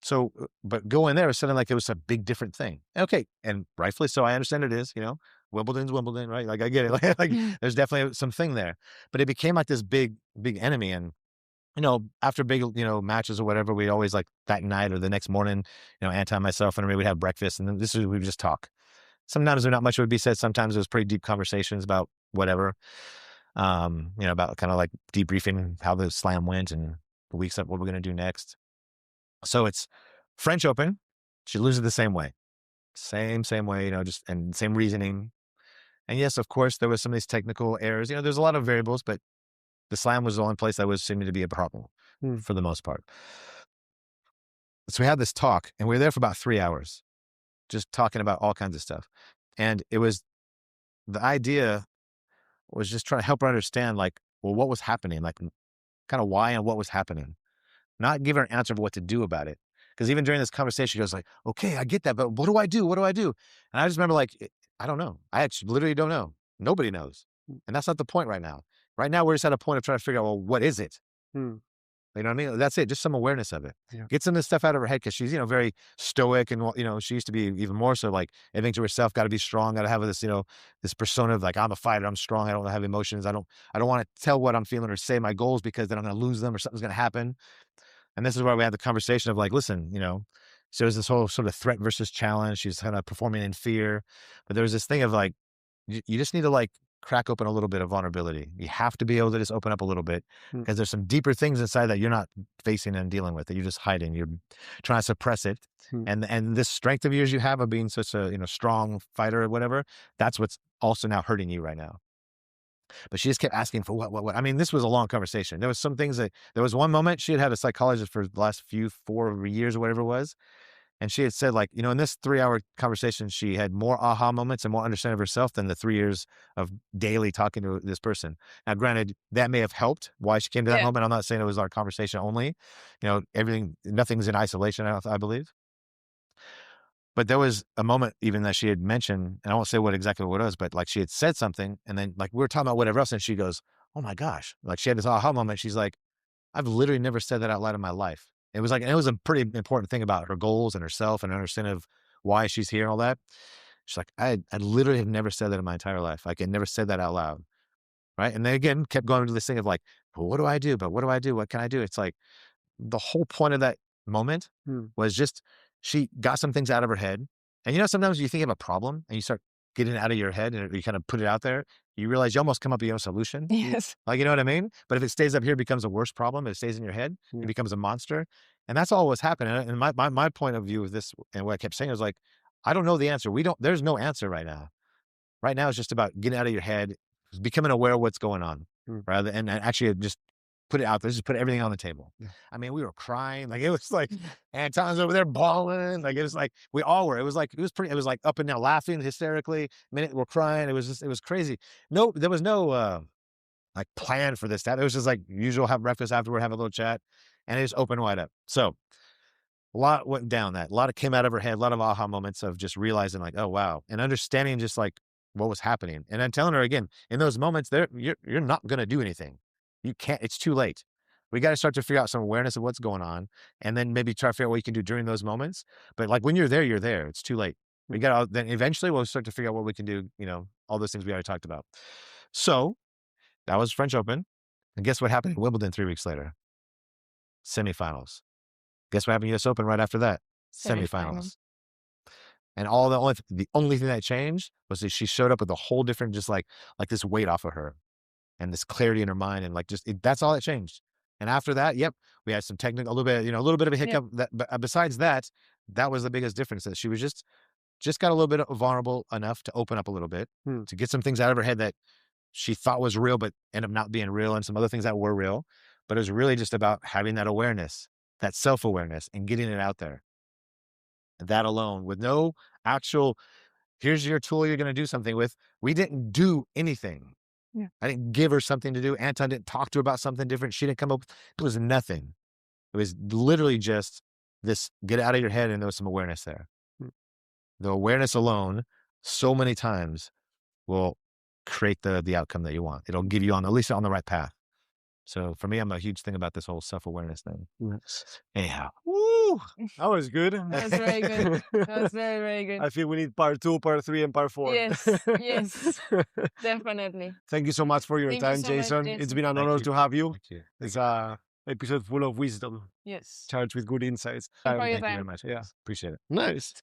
So, but going there was something like it was a big different thing. Okay. And rightfully so, I understand it is, Wimbledon's Wimbledon, right? Like I get it. Like there's definitely something there, but it became like this big enemy. And, after big, matches or whatever, we always like that night or the next morning, Anton, myself, and we'd have breakfast, and then we would just talk. Sometimes not much would be said. Sometimes it was pretty deep conversations about whatever, about kind of like debriefing how the slam went and the weeks up, what we're going to do next. So it's French Open. She loses the same way. Same way, and same reasoning. And yes, of course, there was some of these technical errors. There's a lot of variables, but the slam was the only place that was seeming to be a problem for the most part. So we had this talk, and we were there for about 3 hours, just talking about all kinds of stuff. And the idea was just trying to help her understand, like, well, what was happening, like kind of why and what was happening. Not give her an answer of what to do about it. Because even during this conversation, she goes like, okay, I get that, but what do I do? What do I do? And I just remember like, I don't know. I actually literally don't know. Nobody knows. And that's not the point right now. Right now, we're just at a point of trying to figure out, well, what is it? You know what I mean? That's it. Just some awareness of it. Yeah. Get some of this stuff out of her head, because she's, very stoic, and, she used to be even more so like everything to herself, got to be strong, got to have this, this persona of like, I'm a fighter, I'm strong, I don't have emotions. I don't want to tell what I'm feeling or say my goals, because then I'm going to lose them or something's going to happen. And this is where we had the conversation of like, listen, so there's this whole sort of threat versus challenge. She's kind of performing in fear, but there was this thing of like, you just need to like crack open a little bit of vulnerability. You have to be able to just open up a little bit because there's some deeper things inside that you're not facing and dealing with, that you're just hiding. You're trying to suppress it. And this strength of yours you have of being such a, strong fighter or whatever, that's what's also now hurting you right now. But she just kept asking for what. I mean, this was a long conversation. There was some things there was one moment she had a psychologist for the last 4 years or whatever it was. And she had said, like, in this 3-hour conversation, she had more aha moments and more understanding of herself than the 3 years of daily talking to this person. Now, granted, that may have helped why she came to that moment. I'm not saying it was our conversation only. Nothing's in isolation, I believe. But there was a moment even that she had mentioned, and I won't say exactly what it was, but like she had said something, and then like we were talking about whatever else, and she goes, "Oh my gosh!" Like she had this aha moment. She's like, "I've literally never said that out loud in my life." It was a pretty important thing about her goals and herself and understanding of why she's here and all that. She's like, I literally have never said that in my entire life. Like I never said that out loud. Right. And then again, kept going to this thing of like, well, what do I do? But what do I do? What can I do? It's like the whole point of that moment was just, she got some things out of her head. And sometimes you think of a problem and you start getting it out of your head and you kind of put it out there, you realize you almost come up with your own solution. Yes. Like, you know what I mean? But if it stays up here, it becomes a worse problem. If it stays in your head, it becomes a monster. And that's all what's happening. And my point of view of this, and what I kept saying was like, I don't know the answer. There's no answer right now. Right now, it's just about getting out of your head, becoming aware of what's going on, rather and actually just put it out there, just put everything on the table. I mean, we were crying. Like, it was like, Anton's over there bawling. Like, it was like, we all were. It was like up and down, laughing hysterically. Minute we're crying. It was crazy. No, there was no, like plan for this. It was just like usual, have breakfast afterward, have a little chat, and it just opened wide up. So a lot went down that. A lot came out of her head, a lot of aha moments of just realizing like, oh, wow. And understanding just like what was happening. And I'm telling her again, in those moments you're not going to do anything. You can't, it's too late. We got to start to figure out some awareness of what's going on and then maybe try to figure out what you can do during those moments. But like when you're there, it's too late. We got to, then eventually we'll start to figure out what we can do, all those things we already talked about. So that was French Open. And guess what happened in Wimbledon 3 weeks later? Semifinals. Guess what happened in US Open right after that? Semifinals. And the only thing that changed was that she showed up with a whole different, just like this weight off of her and this clarity in her mind. And like, that's all that changed. And after that, we had some technical, a little bit of a hiccup. But besides that, that was the biggest difference, that she was just got a little bit vulnerable enough to open up a little bit, to get some things out of her head that she thought was real, but ended up not being real, and some other things that were real. But it was really just about having that awareness, that self-awareness, and getting it out there. That alone, with no actual, here's your tool you're going to do something with. We didn't do anything. Yeah. I didn't give her something to do. Anton didn't talk to her about something different. She didn't come up. It was nothing. It was literally just this, get it out of your head, and there was some awareness there. The awareness alone, so many times, will create the outcome that you want. It'll give you at least on the right path. So for me, I'm a huge thing about this whole self-awareness thing. Anyhow. Woo! That was good. That was very good. That was very, very good. I feel we need part 2, part 3, and part 4. Yes, yes, definitely. Thank you so much for your Thank time, you so much, Jason. Jason. It's been an honor to have you. Thank you. It's a episode full of wisdom, Yes. charged with good insights. Thank you for your Thank you very time. much. Yeah. Appreciate it. Nice.